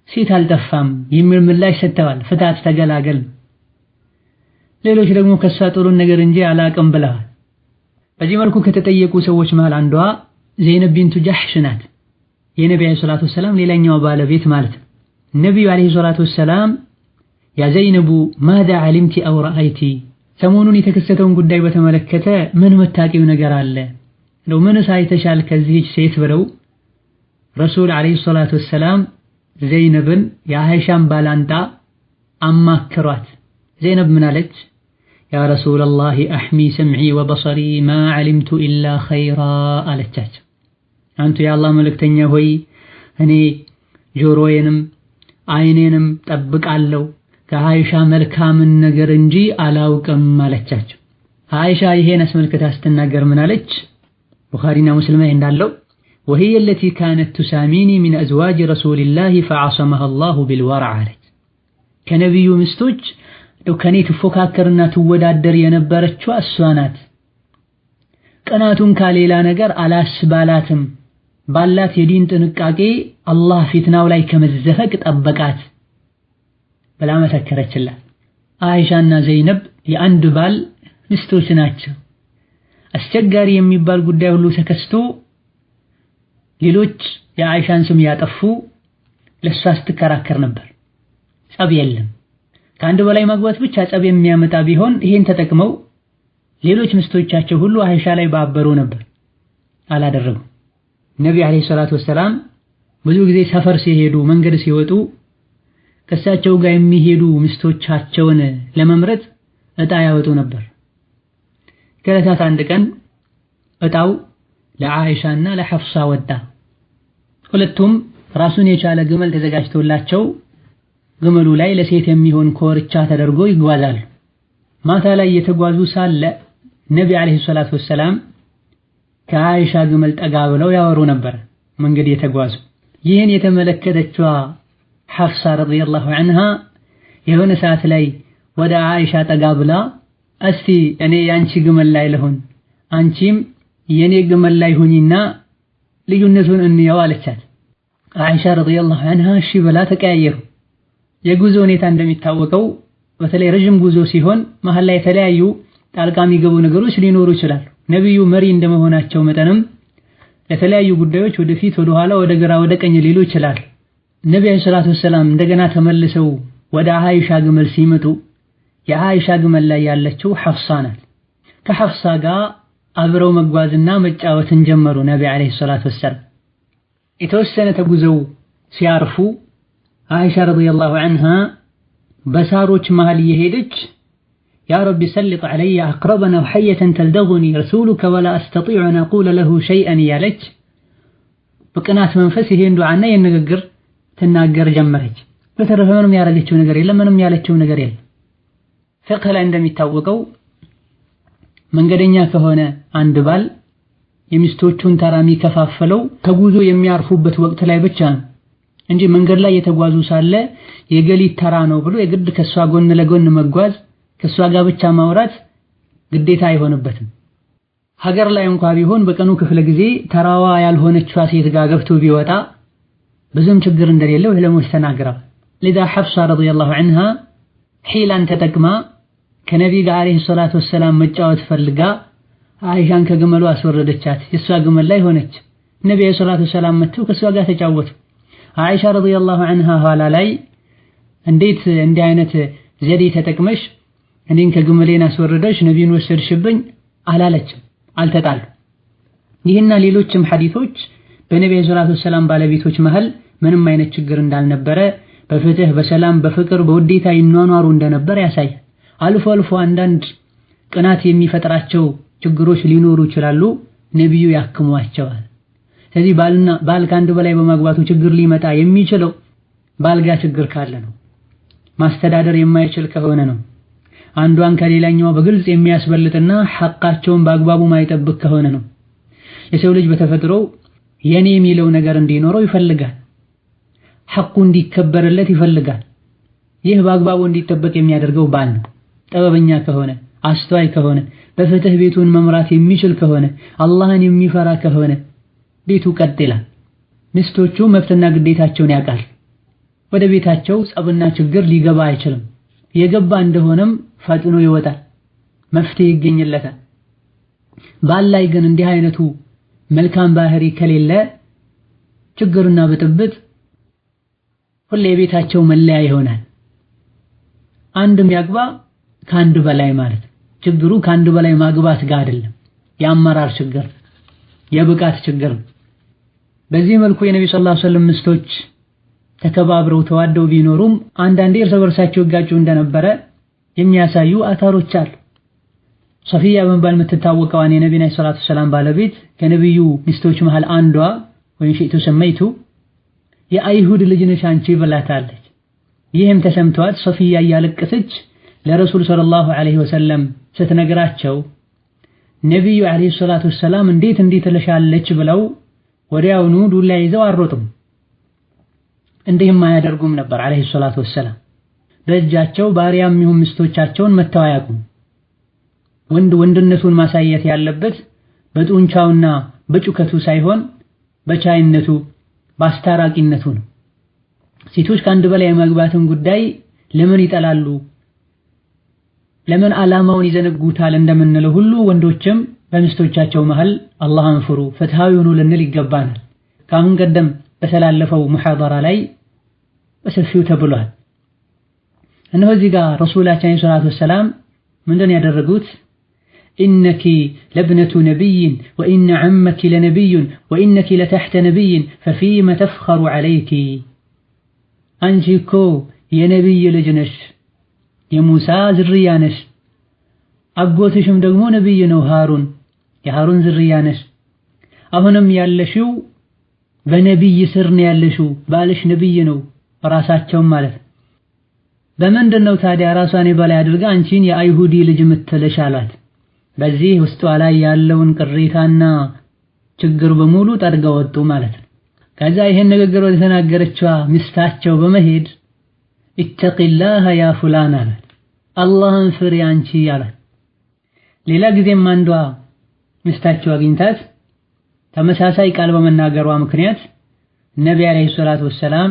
ሴት አልጠፋም የሚል ምላሽ ሰጥተዋል፣ ፍታት ተገላገል። ሌሎች ደግሞ ከሷ ጥሩን ነገር እንጂ አላቅም ብለዋል። በዚህ መልኩ ከተጠየቁ ሰዎች መሃል አንዷ ዘይነብ ቢንቱ ጃህሽ ናት። የነብዩ ሰለላሁ ዐለይሂ ወሰለም ሌላኛው ባለቤት ማለት ነው። ነብዩ ዐለይሂ ሰላቱ ወሰላም ያ ዘይነቡ ማዛ ዓሊምቲ አው ረአይቲ፣ ሰሞኑን የተከሰተውን ጉዳይ በተመለከተ ምን መታቂው ነገር አለ ነው ምን ሳይተሻል ከዚህች ሴት ብለው ረሱል ዐለይሂ ሰላቱ ወሰላም ዘይነብን የአይሻን ባላንጣ አማከሯት። ዘይነብ ምን አለች? ያ ረሱለላህ አሕሚ ሰምዒ ወበሰሪ ማ ዓሊምቱ ኢላ ኸይራ አለቻቸው። አንቱ የአላህ መልእክተኛ ሆይ እኔ ጆሮዬንም አይኔንም ጠብቃለሁ ከአይሻ መልካምን ነገር እንጂ አላውቅም አለቻቸው። አይሻ ይሄን አስመልክታ ስትናገር ምን አለች? ቡኻሪና ሙስሊም ላይ እንዳለው وهي التي كانت تساميني من أزواج رسول الله فعصمها الله بالورع አለች። ከነብዩ ሚስቶች ከኔ ትፎካከርና ትወዳደር የነበረችው እሷ ናት። ቀናቱን ካሌላ ነገር አላስባላትም። ባላት የዲን ጥንቃቄ አላህ ፊትናው ላይ ከመዘፈቅ ጠበቃት ብላ መሰከረችላት። አይሻና ዘይነብ የአንድ ባል ሚስቶች ናቸው። አስቸጋሪ የሚባል ጉዳይ ሁሉ ተከስቶ ሌሎች የአይሻን ስም ያጠፉ ለሷ ስትከራከር ነበር። ጸብ የለም። ከአንድ በላይ ማግባት ብቻ ጸብ የሚያመጣ ቢሆን ይሄን ተጠቅመው ሌሎች ሚስቶቻቸው ሁሉ አይሻ ላይ ባበሩ ነበር። አላደረጉም። ነብዩ አለይሂ ሰላቱ ወሰላም ብዙ ጊዜ ሰፈር ሲሄዱ መንገድ ሲወጡ ከሳቸው ጋር የሚሄዱ ሚስቶቻቸውን ለመምረጥ እጣ ያወጡ ነበር። ከዕለታት አንድ ቀን እጣው ለአይሻና ለሐፍሳ ወጣ። ሁለቱም ራሱን የቻለ ግመል ተዘጋጅቶላቸው ግመሉ ላይ ለሴት የሚሆን ኮርቻ ተደርጎ ይጓዛሉ። ማታ ላይ የተጓዙ ሳለ ነብዩ አለይሂ ሰላቱ ወሰላም ከአይሻ ግመል ጠጋ ብለው ያወሩ ነበር መንገድ የተጓዙ። ይህን የተመለከተችው ሐፍሳ ረዲየላሁ ዐንሃ የሆነ ሰዓት ላይ ወደ አይሻ ጠጋ ብላ እስቲ እኔ ያንቺ ግመል ላይ ልሁን አንቺም የኔ ግመል ላይ ሁኚና ልዩነቱን እንየው አለቻት። አይሻ ረዲየላሁ ዐንሃ እሺ ብላ ተቀያየሩ። የጉዞ ሁኔታ እንደሚታወቀው በተለይ ረጅም ጉዞ ሲሆን መሃል ላይ የተለያዩ ጣልቃ የሚገቡ ነገሮች ሊኖሩ ይችላሉ። ነብዩ መሪ እንደመሆናቸው መጠንም ለተለያዩ ጉዳዮች ወደፊት ወደ ኋላ ወደ ግራ ወደ ቀኝ ሊሉ ይችላል። ነብዩ ሰለላሁ ዐለይሂ ወሰለም እንደገና ተመልሰው ወደ አይሻ ግመል ሲመጡ የአይሻ ግመል ላይ ያለችው ሐፍሳ ናት። ከሐፍሳ ጋር አብረው መጓዝና መጫወትን ጀመሩ። ነብዩ አለይሂ ሰላቱ ወሰለም የተወሰነ ተጉዘው ሲያርፉ አይሻ ረዲየላሁ ዐንሃ በሳሮች መሃል እየሄደች ያ ረቢ ሰልጥ ዐለየ አቅረበን ወሐየተን ተልደጉኒ ረሱሉከ ወላ አስተጢዑ አን አቁለ ለሁ ሸይአን እያለች በቅናት መንፈስ ይሄን ዱዓና የንግግር ትናገር ጀመረች። በተረፈ ምንም ያደረገችው ነገር የለም፣ ምንም ያለችው ነገር የለም። ፍቅህ ላይ እንደሚታወቀው መንገደኛ ከሆነ አንድ ባል የሚስቶቹን ተራ የሚከፋፈለው ከጉዞ የሚያርፉበት ወቅት ላይ ብቻ ነው እንጂ መንገድ ላይ የተጓዙ ሳለ የገሊት ተራ ነው ብሎ የግድ ከሷ ጎን ለጎን መጓዝ ከሷ ጋር ብቻ ማውራት ግዴታ አይሆንበትም። ሀገር ላይ እንኳን ቢሆን በቀኑ ክፍለ ጊዜ ተራዋ ያልሆነችዋ ሴት ጋር ገብቶ ቢወጣ ብዙም ችግር እንደሌለው ዑለሞች ተናግረዋል። ለዛ ሐፍሳ ረዲየላሁ ዐንሃ ሒላን ተጠቅማ ከነብዩ ጋር አለይሂ ሰላቱ ወሰላም መጫወት ፈልጋ አይሻን ከግመሉ አስወረደቻት። የሷ ግመል ላይ ሆነች። ነብዩ ሰለላሁ ዐለይሂ ወሰለም መጥተው ከሷ ጋር ተጫወቱ። አይሻ ረዲየላሁ ዐንሃ ኋላ ላይ እንዴት እንዲህ አይነት ዘዴ ተጠቅመሽ እኔን ከግመሌን አስወረደሽ ነብዩን ወሰድሽብኝ አላለችም፣ አልተጣሉ። ይህና ሌሎችም ሐዲሶች በነብዩ ሰለላሁ ዐለይሂ ወሰለም ባለቤቶች መሃል ምንም አይነት ችግር እንዳልነበረ በፍትህ በሰላም በፍቅር በውዴታ ይኗኗሩ እንደነበር ያሳያል። አልፎ አልፎ አንዳንድ ቅናት የሚፈጥራቸው ችግሮች ሊኖሩ ይችላሉ፣ ነብዩ ያክሟቸዋል። ስለዚህ ባል ከአንድ በላይ በማግባቱ ችግር ሊመጣ የሚችለው ባልጋ ችግር ካለ ነው። ማስተዳደር የማይችል ከሆነ ነው። አንዷን ከሌላኛው በግልጽ የሚያስበልጥና ሐቃቸውን በአግባቡ ማይጠብቅ ከሆነ ነው። የሰው ልጅ በተፈጥሮ የኔ የሚለው ነገር እንዲኖረው ይፈልጋል። ሐቁ እንዲከበርለት ይፈልጋል። ይህ በአግባቡ እንዲጠበቅ የሚያደርገው ባል ነው። ጥበበኛ ከሆነ አስተዋይ ከሆነ በፍትህ ቤቱን መምራት የሚችል ከሆነ አላህን የሚፈራ ከሆነ ቤቱ ቀጥ ይላል። ሚስቶቹ መብትና ግዴታቸውን ያውቃል። ወደ ቤታቸው ጸብና ችግር ሊገባ አይችልም። የገባ እንደሆነም ፈጥኖ ይወጣል፣ መፍትሄ ይገኝለታል። ባል ላይ ግን እንዲህ አይነቱ መልካም ባህሪ ከሌለ ችግርና ብጥብጥ ሁሌ የቤታቸው መለያ ይሆናል። አንድም ያግባ ከአንድ በላይ ማለት ችግሩ ከአንድ በላይ ማግባት ጋር አይደለም፣ የአመራር ችግር የብቃት ችግር። በዚህ መልኩ የነብዩ ሰለላሁ ዐለይሂ ወሰለም ሚስቶች ተከባብረው ተዋደው ቢኖሩም አንዳንዴ እርስ በርሳቸው ይጋጩ እንደነበረ የሚያሳዩ አታሮች አሉ። ሶፊያ በመባል የምትታወቀው የነብዩ ሰለላሁ ዐለይሂ ወሰለም ባለቤት ከነብዩ ሚስቶች መሃል አንዷ ወይም ሸይቱ ሰመይቱ የአይሁድ ልጅ ነሽ አንቺ ብላታለች። ይህም ተሰምቷት ሶፊያ እያለቀሰች ለረሱል ሰለላሁ ዐለይሂ ወሰለም ስትነግራቸው ነብዩ ዐለይሂ ሰላቱ ወሰላም እንዴት ትለሻለች ብለው ወዲያውኑ ዱላ ይዘው አሮጡም። እንዲህም አያደርጉም ነበር ዐለይሂ ሰላቱ ወሰላም። በእጃቸው ባሪያም ይሁን ሚስቶቻቸውን መተው አያውቁም። ወንድነቱን ማሳየት ያለበት በጡንቻውና በጩከቱ ሳይሆን በቻይነቱ በአስታራቂነቱ ነው። ሴቶች ከአንድ በላይ የማግባትን ጉዳይ ለምን ይጠላሉ? ለምን ዓላማውን ይዘነጉታል እንደምንለው ሁሉ ወንዶችም በሚስቶቻቸው መሃል አላህን ፍሩ፣ ፍትሃዊ ሁኑ ልንል ይገባናል። ከአሁን ቀደም በተላለፈው ሙሐደራ ላይ በሰፊው ተብሏል። እነሆ እዚህ ጋር ረሱላችን ሰለላሁ ዐለይሂ ወሰለም ምንድን ያደረጉት? ኢነኪ ለብነቱ ነቢይን ወኢነ ዐመኪ ለነቢዩን ወኢነኪ ለተሕተ ነቢይን ፈፊመ ተፍኸሩ ዐለይኪ። አንቺ እኮ የነቢይ ልጅ ነሽ፣ የሙሳ ዝርያ ነሽ። አጎትሽም ደግሞ ነቢይ ነው ሃሩን፣ የሃሩን ዝርያ ነሽ። አሁንም ያለሽው በነቢይ ስር ነው ያለሽው፣ ባልሽ ነቢይ ነው ራሳቸውም ማለት። በምንድነው ታዲያ ራሷን የበላይ አድርጋ አንቺን የአይሁዲ ልጅ ምትለሽ አላት። በዚህ ውስጧ ላይ ያለውን ቅሬታና ችግር በሙሉ ጠርገው ወጡ ማለት ነው። ከዛ ይሄን ንግግር ወደ ተናገረችዋ ሚስታቸው በመሄድ ኢተቂላህ ያ ፉላን አላት፣ አላህን ፍሪ አንቺ አላት። ሌላ ጊዜም አንዷ ሚስታቸው አግኝታት ተመሳሳይ ቃል በመናገሯ ምክንያት ነብዩ አለይሂ ሰላቱ ወሰላም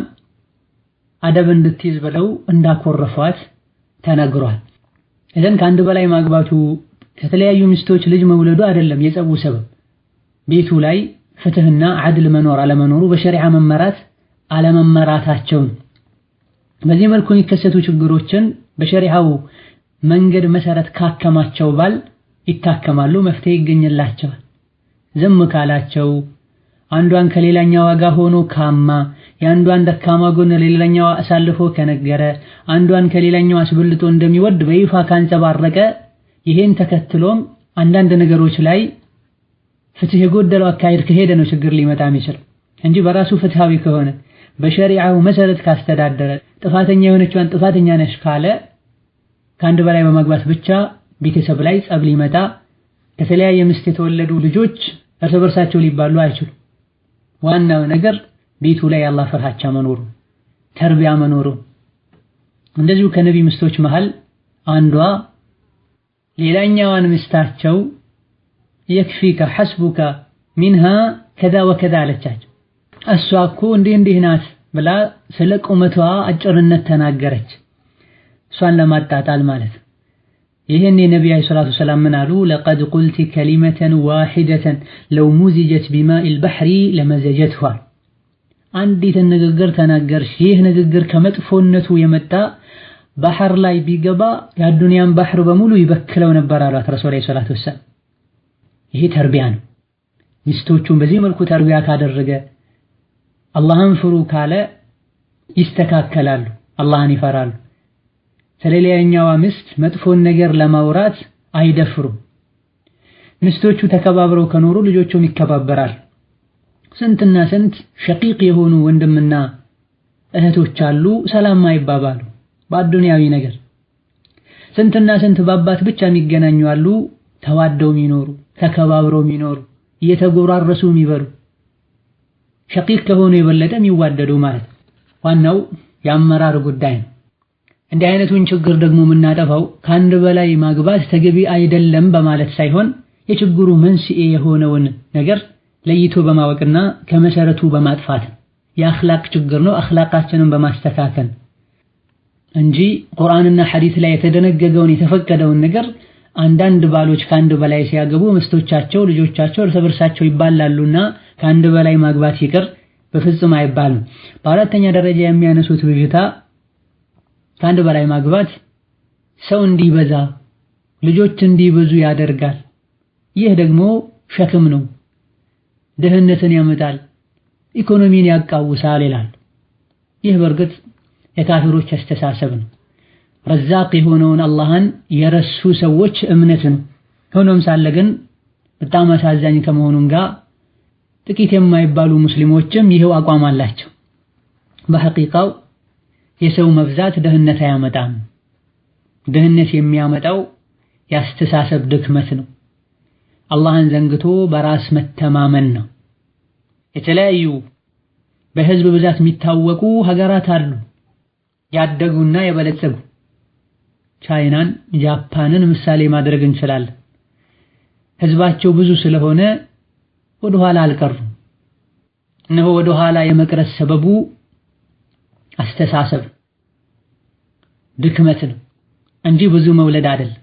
አደብ እንድትይዝ ብለው እንዳኮረፏት ተነግሯል። እዘን ከአንድ በላይ ማግባቱ ከተለያዩ ሚስቶች ልጅ መውለዱ አይደለም የጸቡ ሰበብ። ቤቱ ላይ ፍትህና ዓድል መኖር አለመኖሩ፣ በሸሪዓ መመራት አለመመራታቸው። በዚህ መልኩ የሚከሰቱ ችግሮችን በሸሪዓው መንገድ መሰረት ካከማቸው ባል ይታከማሉ፣ መፍትሄ ይገኝላቸዋል። ዝም ካላቸው አንዷን ከሌላኛው ጋር ሆኖ ካማ፣ የአንዷን ደካማ ጎን ለሌላኛው አሳልፎ ከነገረ፣ አንዷን ከሌላኛው አስበልጦ እንደሚወድ በይፋ ካንጸባረቀ፣ ይሄን ተከትሎም አንዳንድ ነገሮች ላይ ፍትህ የጎደለው አካሄድ ከሄደ ነው ችግር ሊመጣ የሚችለው እንጂ በራሱ ፍትሃዊ ከሆነ በሸሪዓው መሰረት ካስተዳደረ፣ ጥፋተኛ የሆነችዋን ጥፋተኛ ነሽ ካለ ከአንድ በላይ በማግባት ብቻ ቤተሰብ ላይ ጸብ ሊመጣ፣ ከተለያየ ሚስት የተወለዱ ልጆች እርስ በርሳቸው ሊባሉ አይችሉም። ዋናው ነገር ቤቱ ላይ አላህ ፍርሃቻ መኖሩ፣ ተርቢያ መኖሩ። እንደዚሁ ከነብይ ሚስቶች መሃል አንዷ ሌላኛዋን ሚስታቸው የክፊከ ሐስቡከ ሚንሃ ከዛ ወከዛ አለቻቸው። እሷ እኮ እንዲህ ናት ብላ ስለ ቁመቷ አጭርነት ተናገረች፣ እሷን ለማጣጣል ማለት። ይሄን የነብዩ ሰለላሁ ዐለይሂ ወሰለም ምን አሉ? ለቀድ ቁልቲ ከሊመተን ዋሂደተን ለው ሙዚጀት ቢማኢል በሕሪ ለመዘጀትሃ። አንዲት ንግግር ተናገርሽ፣ ይህ ንግግር ከመጥፎነቱ የመጣ ባህር ላይ ቢገባ የአዱንያን ባህር በሙሉ ይበክለው ነበር አሏት ረሱል ሰለላሁ ዐለይሂ ወሰለም። ይሄ ተርቢያ ነው። ሚስቶቹን በዚህ መልኩ ተርቢያ ካደረገ፣ አላህን ፍሩ ካለ ይስተካከላሉ፣ አላህን ይፈራሉ። ስለሌላኛዋ ሚስት መጥፎን ነገር ለማውራት አይደፍሩም። ሚስቶቹ ተከባብረው ከኖሩ ልጆቹም ይከባበራል። ስንትና ስንት ሸቂቅ የሆኑ ወንድምና እህቶች አሉ ሰላም አይባባሉ በአዱንያዊ ነገር። ስንትና ስንት በአባት ብቻ የሚገናኙ አሉ ተዋደው የሚኖሩ ተከባብረው የሚኖሩ እየተጎራረሱ የሚበሉ። ሸቂቅ ከሆኑ የበለጠ የሚዋደዱ ማለት። ዋናው የአመራር ጉዳይ ነው። እንዲህ አይነቱን ችግር ደግሞ የምናጠፋው ከአንድ በላይ ማግባት ተገቢ አይደለም በማለት ሳይሆን የችግሩ መንስኤ የሆነውን ነገር ለይቶ በማወቅና ከመሰረቱ በማጥፋት የአኽላቅ ችግር ነው አኽላቃችንን በማስተካከል እንጂ ቁርአንና ሐዲስ ላይ የተደነገገውን የተፈቀደውን ነገር አንዳንድ ባሎች ከአንድ በላይ ሲያገቡ ሚስቶቻቸው ልጆቻቸው እርስ በርሳቸው ይባላሉና ከአንድ በላይ ማግባት ይቅር በፍጹም አይባልም። በአራተኛ ደረጃ የሚያነሱት ብዥታ ከአንድ በላይ ማግባት ሰው እንዲበዛ ልጆች እንዲበዙ ያደርጋል። ይህ ደግሞ ሸክም ነው፣ ድህነትን ያመጣል፣ ኢኮኖሚን ያቃውሳል ይላል። ይህ በርግጥ የካፊሮች አስተሳሰብ ነው። ረዛቅ የሆነውን አላህን የረሱ ሰዎች እምነት ነው። ሆኖም ሳለ ግን በጣም አሳዛኝ ከመሆኑም ጋር ጥቂት የማይባሉ ሙስሊሞችም ይሄው አቋም አላቸው። በሐቂቃው የሰው መብዛት ድህነት አያመጣም። ድህነት የሚያመጣው ያስተሳሰብ ድክመት ነው። አላህን ዘንግቶ በራስ መተማመን ነው። የተለያዩ በህዝብ ብዛት የሚታወቁ ሀገራት አሉ፣ ያደጉና የበለጸጉ። ቻይናን፣ ጃፓንን ምሳሌ ማድረግ እንችላለን። ህዝባቸው ብዙ ስለሆነ ወደ ኋላ አልቀሩም። እነሆ ወደ ኋላ የመቅረት ሰበቡ አስተሳሰብ ድክመት ነው እንጂ ብዙ መውለድ አይደለም።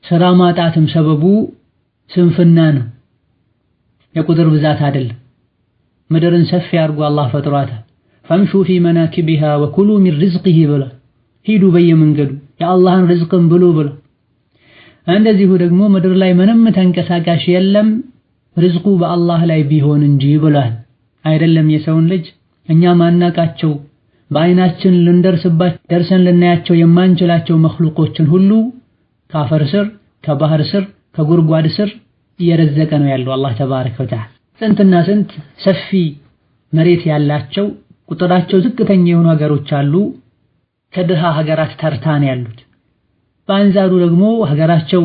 ስራ ማጣትም ሰበቡ ስንፍና ነው፣ የቁጥር ብዛት አይደለም። ምድርን ሰፊ አድርጎ አላህ ፈጥሯታል። ፈምሹ ፊ መናኪቢሃ ወኩሉ ሚን ሪዝቂሂ ብሏል። ሂዱ በየመንገዱ የአላህን ርዝቅን ብሉ ብሏል። እንደዚሁ ደግሞ ምድር ላይ ምንም ተንቀሳቃሽ የለም ርዝቁ በአላህ ላይ ቢሆን እንጂ ብሏል። አይደለም የሰውን ልጅ እኛ ማናቃቸው በአይናችን ልንደርስባቸው ደርሰን ልናያቸው የማንችላቸው መኽሉቆችን ሁሉ ከአፈር ስር፣ ከባህር ስር፣ ከጉድጓድ ስር እየረዘቀ ነው ያለው አላህ ተባረከ ወተዓላ። ስንትና ስንት ሰፊ መሬት ያላቸው ቁጥራቸው ዝቅተኛ የሆኑ ሀገሮች አሉ፣ ከድሃ ሀገራት ተርታ ነው ያሉት። በአንጻሩ ደግሞ ሀገራቸው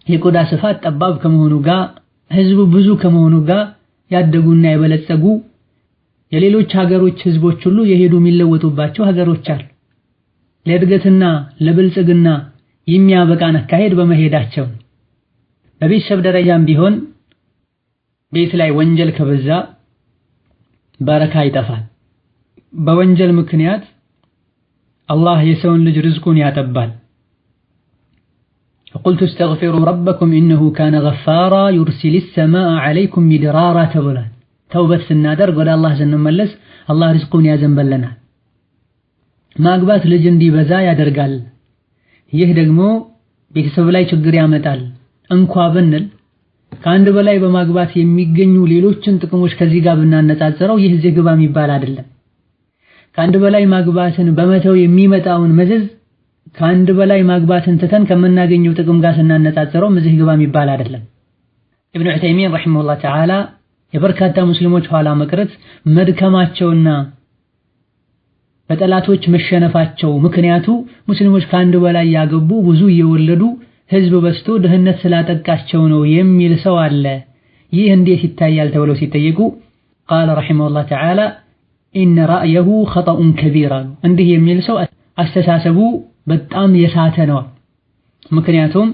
የቆዳ ስፋት ጠባብ ከመሆኑ ጋር ህዝቡ ብዙ ከመሆኑ ጋር ያደጉና የበለጸጉ የሌሎች ሀገሮች ህዝቦች ሁሉ የሄዱ የሚለወጡባቸው ሀገሮች አሉ። ለእድገትና ለብልጽግና የሚያበቃን አካሄድ በመሄዳቸው በቤተሰብ ደረጃም ቢሆን ቤት ላይ ወንጀል ከበዛ በረካ ይጠፋል። በወንጀል ምክንያት አላህ የሰውን ልጅ ርዝቁን ያጠባል። فقلت استغفروا ربكم إنه كان غفارا يرسل السماء عليكم مدرارا تبلا توبة سنادر قال الله سنملس الله رزقون يا زنبلنا ما أقبات لجن دي بزايا درقال يهدقمو بيكسب لاي شقر يامتال انكوا بنل كان دبلاي بما أقبات يميقنيو ليلوچن تكموش كزيقا بنا نتاثرو يهزي قبا ميبال عدلا كان دبلاي ما أقباتن بمتو يميمتاون مزز ከአንድ በላይ ማግባትን ተተን ከመናገኘው ጥቅም ጋር ስናነጻጽረው እዚህ ግባ የሚባል አይደለም። ኢብኑ ዑተይሚን ረሂመሁላህ ተዓላ የበርካታ ሙስሊሞች ኋላ መቅረት መድከማቸውና በጠላቶች መሸነፋቸው ምክንያቱ ሙስሊሞች ከአንድ በላይ ያገቡ ብዙ እየወለዱ ህዝብ በዝቶ ድህነት ስላጠቃቸው ነው የሚል ሰው አለ። ይህ እንዴት ይታያል ተብለው ሲጠየቁ ቃለ ረሂመሁላህ ተዓላ ኢነ ረእየሁ ኸጠኡን ከቢራ፣ እንዲህ የሚል ሰው አስተሳሰቡ በጣም የሳተ ነው። ምክንያቱም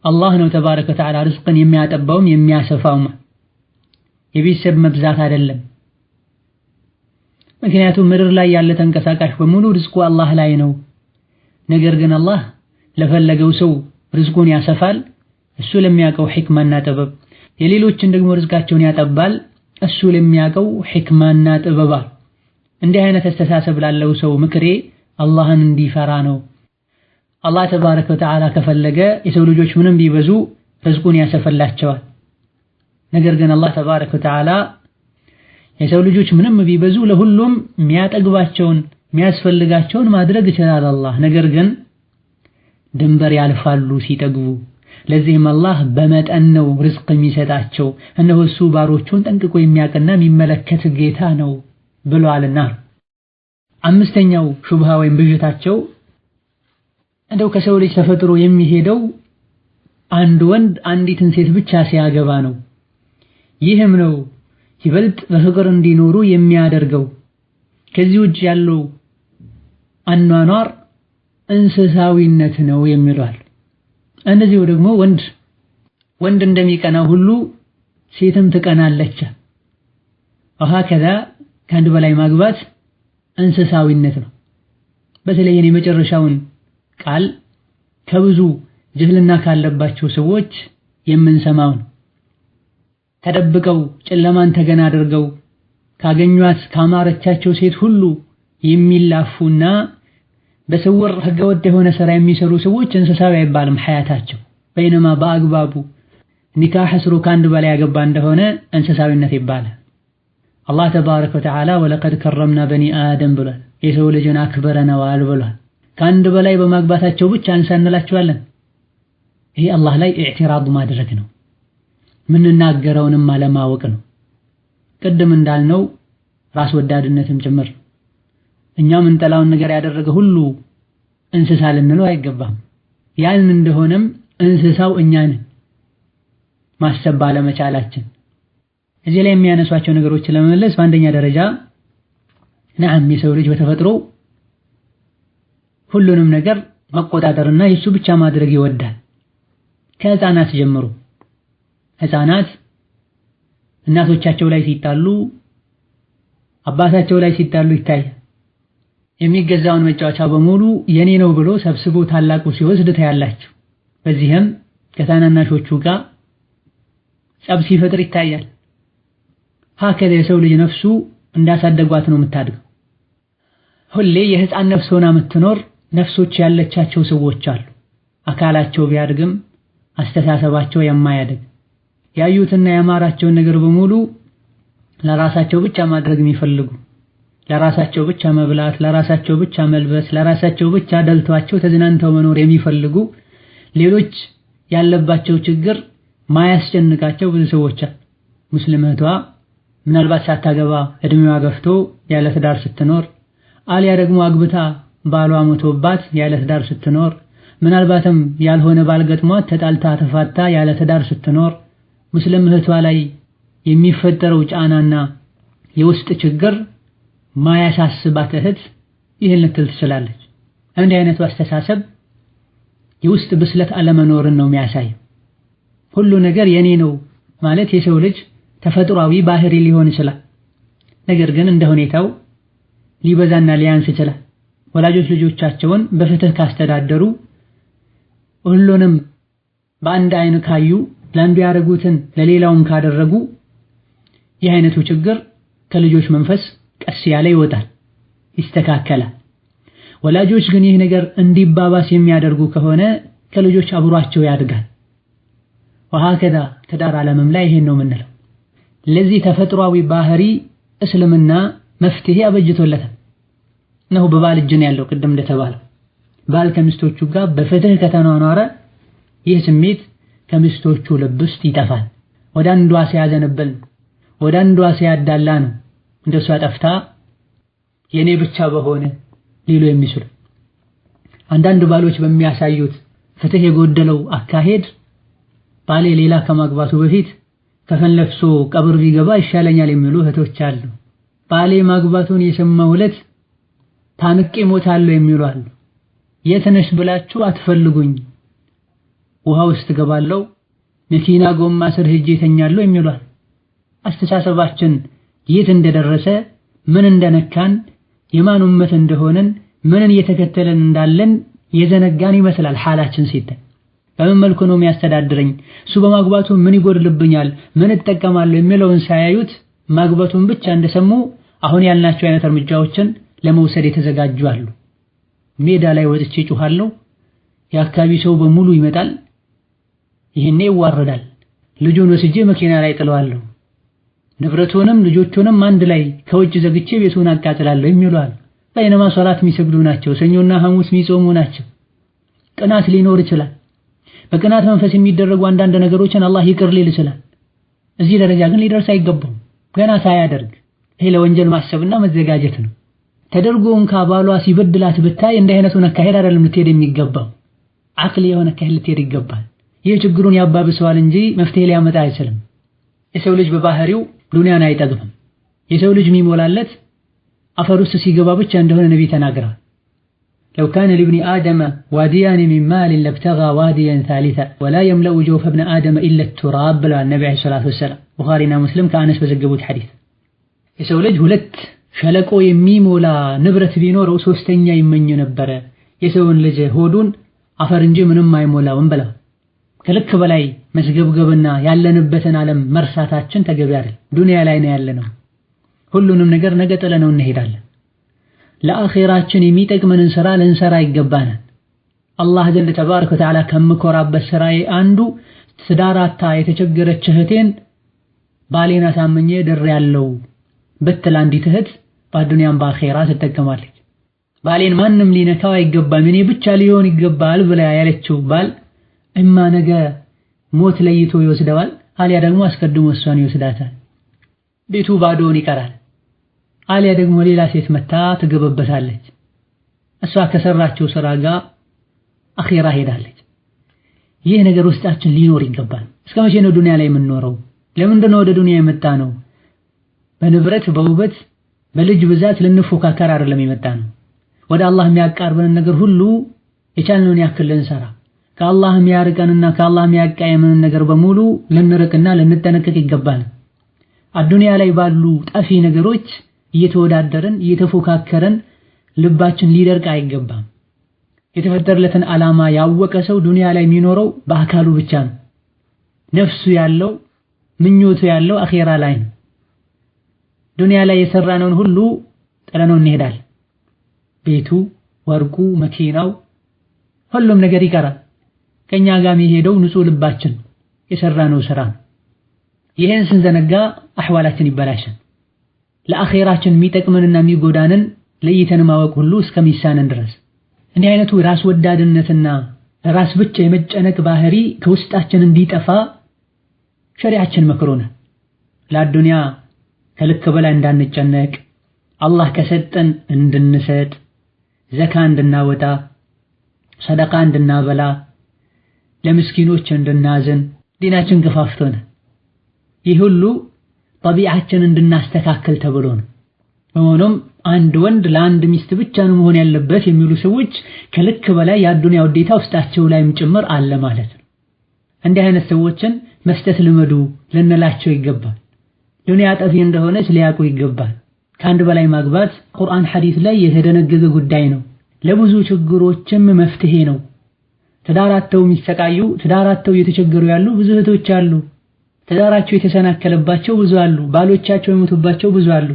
አላህ ነው ተባረከ ወተዓላ ርዝቅን የሚያጠባውም የሚያሰፋውም የቤተሰብ መብዛት አይደለም። ምክንያቱም ምድር ላይ ያለ ተንቀሳቃሽ በሙሉ ርዝቁ አላህ ላይ ነው። ነገር ግን አላህ ለፈለገው ሰው ርዝቁን ያሰፋል፣ እሱ ለሚያውቀው ሕክማና ጥበብ። የሌሎችን ደግሞ ርዝቃቸውን ያጠባል፣ እሱ ለሚያውቀው ሕክማና ጥበብ። እንዲህ አይነት አስተሳሰብ ላለው ሰው ምክሬ አላህን እንዲፈራ ነው። አላህ ተባረከ ወተዓላ ከፈለገ የሰው ልጆች ምንም ቢበዙ ርዝቁን ያሰፈላቸዋል። ነገር ግን አላህ ተባረከ ወተዓላ የሰው ልጆች ምንም ቢበዙ ለሁሉም የሚያጠግባቸውን የሚያስፈልጋቸውን ማድረግ ይችላል አላህ። ነገር ግን ድንበር ያልፋሉ ሲጠግቡ። ለዚህም አላህ በመጠን ነው ርዝቅ የሚሰጣቸው። እነሆ እሱ ባሮቹን ጠንቅቆ የሚያውቅና የሚመለከት ጌታ ነው ብለዋልና። አምስተኛው ሹብሃ ወይም ብዥታቸው እንደው ከሰው ልጅ ተፈጥሮ የሚሄደው አንድ ወንድ አንዲትን ሴት ብቻ ሲያገባ ነው። ይህም ነው ይበልጥ በፍቅር እንዲኖሩ የሚያደርገው። ከዚህ ውጭ ያለው አኗኗር እንስሳዊነት ነው የሚሏል። እንደዚሁ ደግሞ ወንድ እንደሚቀናው ሁሉ ሴትም ትቀናለች። ወሃከዛ ከአንድ በላይ ማግባት እንስሳዊነት ነው። በተለይ የመጨረሻውን ቃል ከብዙ ጅህልና ካለባቸው ሰዎች የምንሰማው ነው። ተደብቀው ጨለማን ተገና አድርገው ካገኟት ካማረቻቸው ሴት ሁሉ የሚላፉና በስውር ህገወጥ የሆነ ስራ የሚሰሩ ሰዎች እንስሳዊ አይባልም ሐያታቸው። በይነማ በአግባቡ ኒካህ አስሮ ከአንድ በላይ ያገባ እንደሆነ እንስሳዊነት ይባላል። አላህ ተባረከ ወተዓላ ወለቀድ ከረምና በኒ አደም ብሏል። የሰው ልጅን አክብረነዋል ብሏል። ከአንድ በላይ በማግባታቸው ብቻ እንሳንላቸዋለን። ይሄ አላህ ላይ ኢዕቲራድ ማድረግ ነው። ምንናገረውንም አለማወቅ ነው። ቅድም እንዳልነው ራስ ወዳድነትም ጭምር። እኛ ምንጠላውን ነገር ያደረገ ሁሉ እንስሳ ልንለው አይገባም። ያን እንደሆነም እንስሳው እኛ ነን ማሰብ ባለመቻላችን። እዚህ ላይ የሚያነሷቸው ነገሮችን ለመመለስ በአንደኛ ደረጃ ነዓም የሰው ልጅ በተፈጥሮ ሁሉንም ነገር መቆጣጠርና የሱ ብቻ ማድረግ ይወዳል። ከህፃናት ጀምሮ ህፃናት እናቶቻቸው ላይ ሲጣሉ አባታቸው ላይ ሲጣሉ ይታያል። የሚገዛውን መጫወቻ በሙሉ የኔ ነው ብሎ ሰብስቦ ታላቁ ሲወስድ ታያላችሁ። በዚህም ከታናናሾቹ ጋር ጸብ ሲፈጥር ይታያል። ሀከለ የሰው ልጅ ነፍሱ እንዳሳደጓት ነው የምታድገው። ሁሌ የህፃን ነፍስ ሆና የምትኖር ነፍሶች ያለቻቸው ሰዎች አሉ። አካላቸው ቢያድግም አስተሳሰባቸው የማያድግ ያዩትና ያማራቸውን ነገር በሙሉ ለራሳቸው ብቻ ማድረግ የሚፈልጉ፣ ለራሳቸው ብቻ መብላት፣ ለራሳቸው ብቻ መልበስ፣ ለራሳቸው ብቻ ደልቷቸው ተዝናንተው መኖር የሚፈልጉ ሌሎች ያለባቸው ችግር ማያስጨንቃቸው ብዙ ሰዎች አሉ። ሙስሊም እህቷ ምናልባት ሳታገባ እድሜዋ ገፍቶ ያለ ትዳር ስትኖር፣ አልያ ደግሞ አግብታ ባሏ ሞቶባት ያለ ትዳር ስትኖር፣ ምናልባትም ያልሆነ ባል ገጥሟት ተጣልታ ተፋታ ያለ ትዳር ስትኖር፣ ሙስሊም እህቷ ላይ የሚፈጠረው ጫናና የውስጥ ችግር ማያሳስባት እህት ይህን ልትል ትችላለች። እንዲህ አይነቱ አስተሳሰብ የውስጥ ብስለት አለመኖርን ነው የሚያሳየው። ሁሉ ነገር የኔ ነው ማለት የሰው ልጅ ተፈጥሯዊ ባህሪ ሊሆን ይችላል። ነገር ግን እንደ ሁኔታው ሊበዛና ሊያንስ ይችላል። ወላጆች ልጆቻቸውን በፍትህ ካስተዳደሩ፣ ሁሉንም በአንድ አይን ካዩ፣ ለአንዱ ያደረጉትን ለሌላውም ካደረጉ ይህ አይነቱ ችግር ከልጆች መንፈስ ቀስ ያለ ይወጣል፣ ይስተካከላል። ወላጆች ግን ይህ ነገር እንዲባባስ የሚያደርጉ ከሆነ ከልጆች አብሯቸው ያድጋል። ወሃከዛ ትዳር ዓለምም ላይ ይሄን ነው የምንለው። ለዚህ ተፈጥሯዊ ባህሪ እስልምና መፍትሄ አበጅቶለታል። ነው በባል እጅ ነው ያለው። ቅድም እንደተባለው ባል ከሚስቶቹ ጋር በፍትህ ከተኗኗረ ይህ ስሜት ከሚስቶቹ ልብ ውስጥ ይጠፋል። ወደ አንዷ ሲያዘነብል፣ ወደ አንዷ ሲያዳላ ነው እንደሷ ጠፍታ የኔ ብቻ በሆነ ሊሉ የሚችሉ። አንዳንድ ባሎች በሚያሳዩት ፍትህ የጎደለው አካሄድ ባሌ ሌላ ከማግባቱ በፊት ከፈን ለብሶ ቀብር ቢገባ ይሻለኛል የሚሉ እህቶች አሉ። ባሌ ማግባቱን የሰማው ዕለት ታንቄ ሞታለሁ የሚሉ አሉ። የት ነሽ ብላችሁ አትፈልጉኝ፣ ውሃ ውስጥ ገባለሁ፣ መኪና ጎማ ስር ሄጄ ተኛለሁ የሚሉ አሉ። አስተሳሰባችን የት እንደደረሰ፣ ምን እንደነካን፣ የማን ኡመት እንደሆነን፣ ምንን እየተከተለን እንዳለን የዘነጋን ይመስላል ሐላችን ሲታይ። በምን መልኩ ነው የሚያስተዳድረኝ፣ እሱ በማግባቱ ምን ይጎድልብኛል፣ ምን እጠቀማለሁ የሚለውን ሳያዩት ማግባቱን ብቻ እንደሰሙ አሁን ያልናቸው አይነት እርምጃዎችን ለመውሰድ የተዘጋጁ አሉ። ሜዳ ላይ ወጥቼ ጮሃለሁ፣ የአካባቢ ሰው በሙሉ ይመጣል፣ ይሄኔ ይዋረዳል፣ ልጁን ወስጄ መኪና ላይ ጥለዋለሁ፣ ንብረቱንም ልጆቹንም አንድ ላይ ከውጭ ዘግቼ ቤቱን አቃጥላለሁ የሚሉ አሉ። በይነማ ሶላት የሚሰግዱ ናቸው፣ ሰኞና ሐሙስ የሚጾሙ ናቸው። ቅናት ሊኖር ይችላል። በቅናት መንፈስ የሚደረጉ አንዳንድ ነገሮችን አላህ ይቅር ሊል ይችላል። እዚህ ደረጃ ግን ሊደርስ አይገባም ገና ሳያደርግ። ይሄ ለወንጀል ማሰብና መዘጋጀት ነው። ተደርጎን ከባሏ ሲበድላት ብታይ እንደ አይነቱን አካሄድ አይደለም ልትሄድ የሚገባው። አቅል የሆነ አካሄድ ልትሄድ ይገባል። ይህ ችግሩን ያባብሰዋል እንጂ መፍትሄ ሊያመጣ አይችልም። የሰው ልጅ በባህሪው ዱንያን አይጠግብም። የሰው ልጅ የሚሞላለት አፈር ውስጥ ሲገባ ብቻ እንደሆነ ነብይ ተናግረዋል። لو كان لابن آدم واديان من مال لابتغى واديا ثالثا ولا يملأ جوف ابن آدم إلا التراب بلا النبي عليه الصلاة والسلام بخارينا مسلم كأنس بزقبوت حديث የሰው ልጅ ሁለት ሸለቆ የሚሞላ ንብረት ቢኖረው ሶስተኛ ይመኝ ነበር። የሰውን ልጅ ሆዱን አፈር እንጂ ምንም አይሞላውም ብለው ከልክ በላይ መስገብገብና ያለንበትን ዓለም መርሳታችን ተገቢ አይደል። ዱንያ ላይ ነው ያለነው። ሁሉንም ነገር ነገ ጥለነው እንሄዳለን። ለአኺራችን የሚጠቅመንን ስራ ልንሰራ ይገባናል። አላህ ዘንድ ተባረከ ወተዓላ ከምኮራበት ስራዬ አንዱ ትዳራታ የተቸገረች እህቴን ባሌን አሳምኜ ድሬያለሁ ብትል አንዲት እህት በዱንያም በአኺራ ትጠቀማለች። ባሌን ማንም ሊነካው አይገባም እኔ ብቻ ሊሆን ይገባል ብላ ያለችው ባል እማ ነገ ሞት ለይቶ ይወስደዋል አልያ ደግሞ አስቀድሞ እሷን ይወስዳታል። ቤቱ ባዶውን ይቀራል። አልያ ደግሞ ሌላ ሴት መታ ትገበበታለች። እሷ ከሰራችው ስራ ጋር አኺራ ሄዳለች። ይህ ነገር ውስጣችን ሊኖር ይገባል። እስከ መቼ ነው ዱንያ ላይ የምንኖረው? ለምንድን ነው ወደ ዱንያ የመጣ ነው? በንብረት በውበት በልጅ ብዛት ልንፎካከር አይደለም የመጣ ነው። ወደ አላህ የሚያቃርበን ነገር ሁሉ የቻልነውን ያክል ልንሰራ፣ ከአላህ የሚያርቀንና ከአላህ የሚያቃየመን ነገር በሙሉ ልንርቅና ልንጠነቀቅ ይገባል። አዱንያ ላይ ባሉ ጠፊ ነገሮች እየተወዳደረን እየተፎካከረን ልባችን ሊደርቅ አይገባም። የተፈጠረለትን ዓላማ ያወቀ ሰው ዱንያ ላይ የሚኖረው በአካሉ ብቻ ነው። ነፍሱ ያለው ምኞቱ ያለው አኺራ ላይ ነው። ዱንያ ላይ የሰራነውን ሁሉ ጥለነው እንሄዳለን። ቤቱ፣ ወርቁ፣ መኪናው፣ ሁሉም ነገር ይቀራል። ከኛ ጋር የሚሄደው ንጹህ ልባችን የሰራነው ስራ ነው። ይሄን ስንዘነጋ አህዋላችን ይበላሻል። ለአኺራችን የሚጠቅመንና የሚጎዳንን ለይተን ማወቅ ሁሉ እስከሚሳነን ድረስ እንዲህ አይነቱ ራስ ወዳድነትና ራስ ብቻ የመጨነቅ ባህሪ ከውስጣችን እንዲጠፋ ሸሪዓችን መክሮናል። ለዱንያ ከልክ በላይ እንዳንጨነቅ፣ አላህ ከሰጠን እንድንሰጥ፣ ዘካ እንድናወጣ፣ ሰደቃ እንድናበላ፣ ለምስኪኖች እንድናዝን ዲናችን ገፋፍቶናል። ይህ ሁሉ ጠቢዓችን እንድናስተካከል ተብሎ ነው። በመሆኑም አንድ ወንድ ለአንድ ሚስት ብቻ ነው መሆን ያለበት የሚሉ ሰዎች ከልክ በላይ የአዱንያ ውዴታ ውስጣቸው ላይም ጭምር አለ ማለት ነው። እንዲህ አይነት ሰዎችን መስጠት ልመዱ ልንላቸው ይገባል። ዱንያ ጠፊ እንደሆነች ሊያውቁ ይገባል። ከአንድ በላይ ማግባት ቁርአን ሐዲስ ላይ የተደነገገ ጉዳይ ነው። ለብዙ ችግሮችም መፍትሄ ነው። ትዳራቸው የሚሰቃዩ ትዳራቸው እየተቸገሩ ያሉ ብዙ እህቶች አሉ። ትዳራቸው የተሰናከለባቸው ብዙ አሉ። ባሎቻቸው የሞቱባቸው ብዙ አሉ።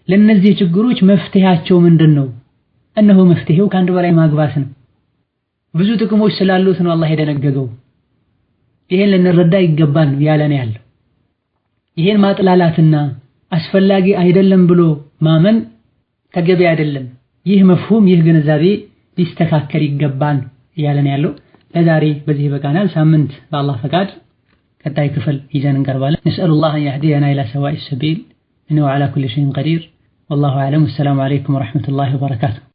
ለነዚህ ችግሮች መፍትሄያቸው ምንድነው? እነሆ መፍትሄው ከአንድ በላይ ማግባት ነው። ብዙ ጥቅሞች ስላሉት ነው አላህ የደነገገው። ይሄን ልንረዳ ይገባል ነው ያለን ያለው። ይሄን ማጥላላትና አስፈላጊ አይደለም ብሎ ማመን ተገቢ አይደለም። ይህ መፍሁም ይህ ግንዛቤ ሊስተካከል ይገባል ያለን ያለው። ለዛሬ በዚህ በቃናል። ሳምንት በአላህ ፈቃድ ቀጣይ ክፍል ይዘን እንቀርባለን። ነስአሉላህ አን يهدينا إلى سواء السبيل إنه على كل شيء قدير والله أعلم. السلام عليكم ورحمة الله وبركاته.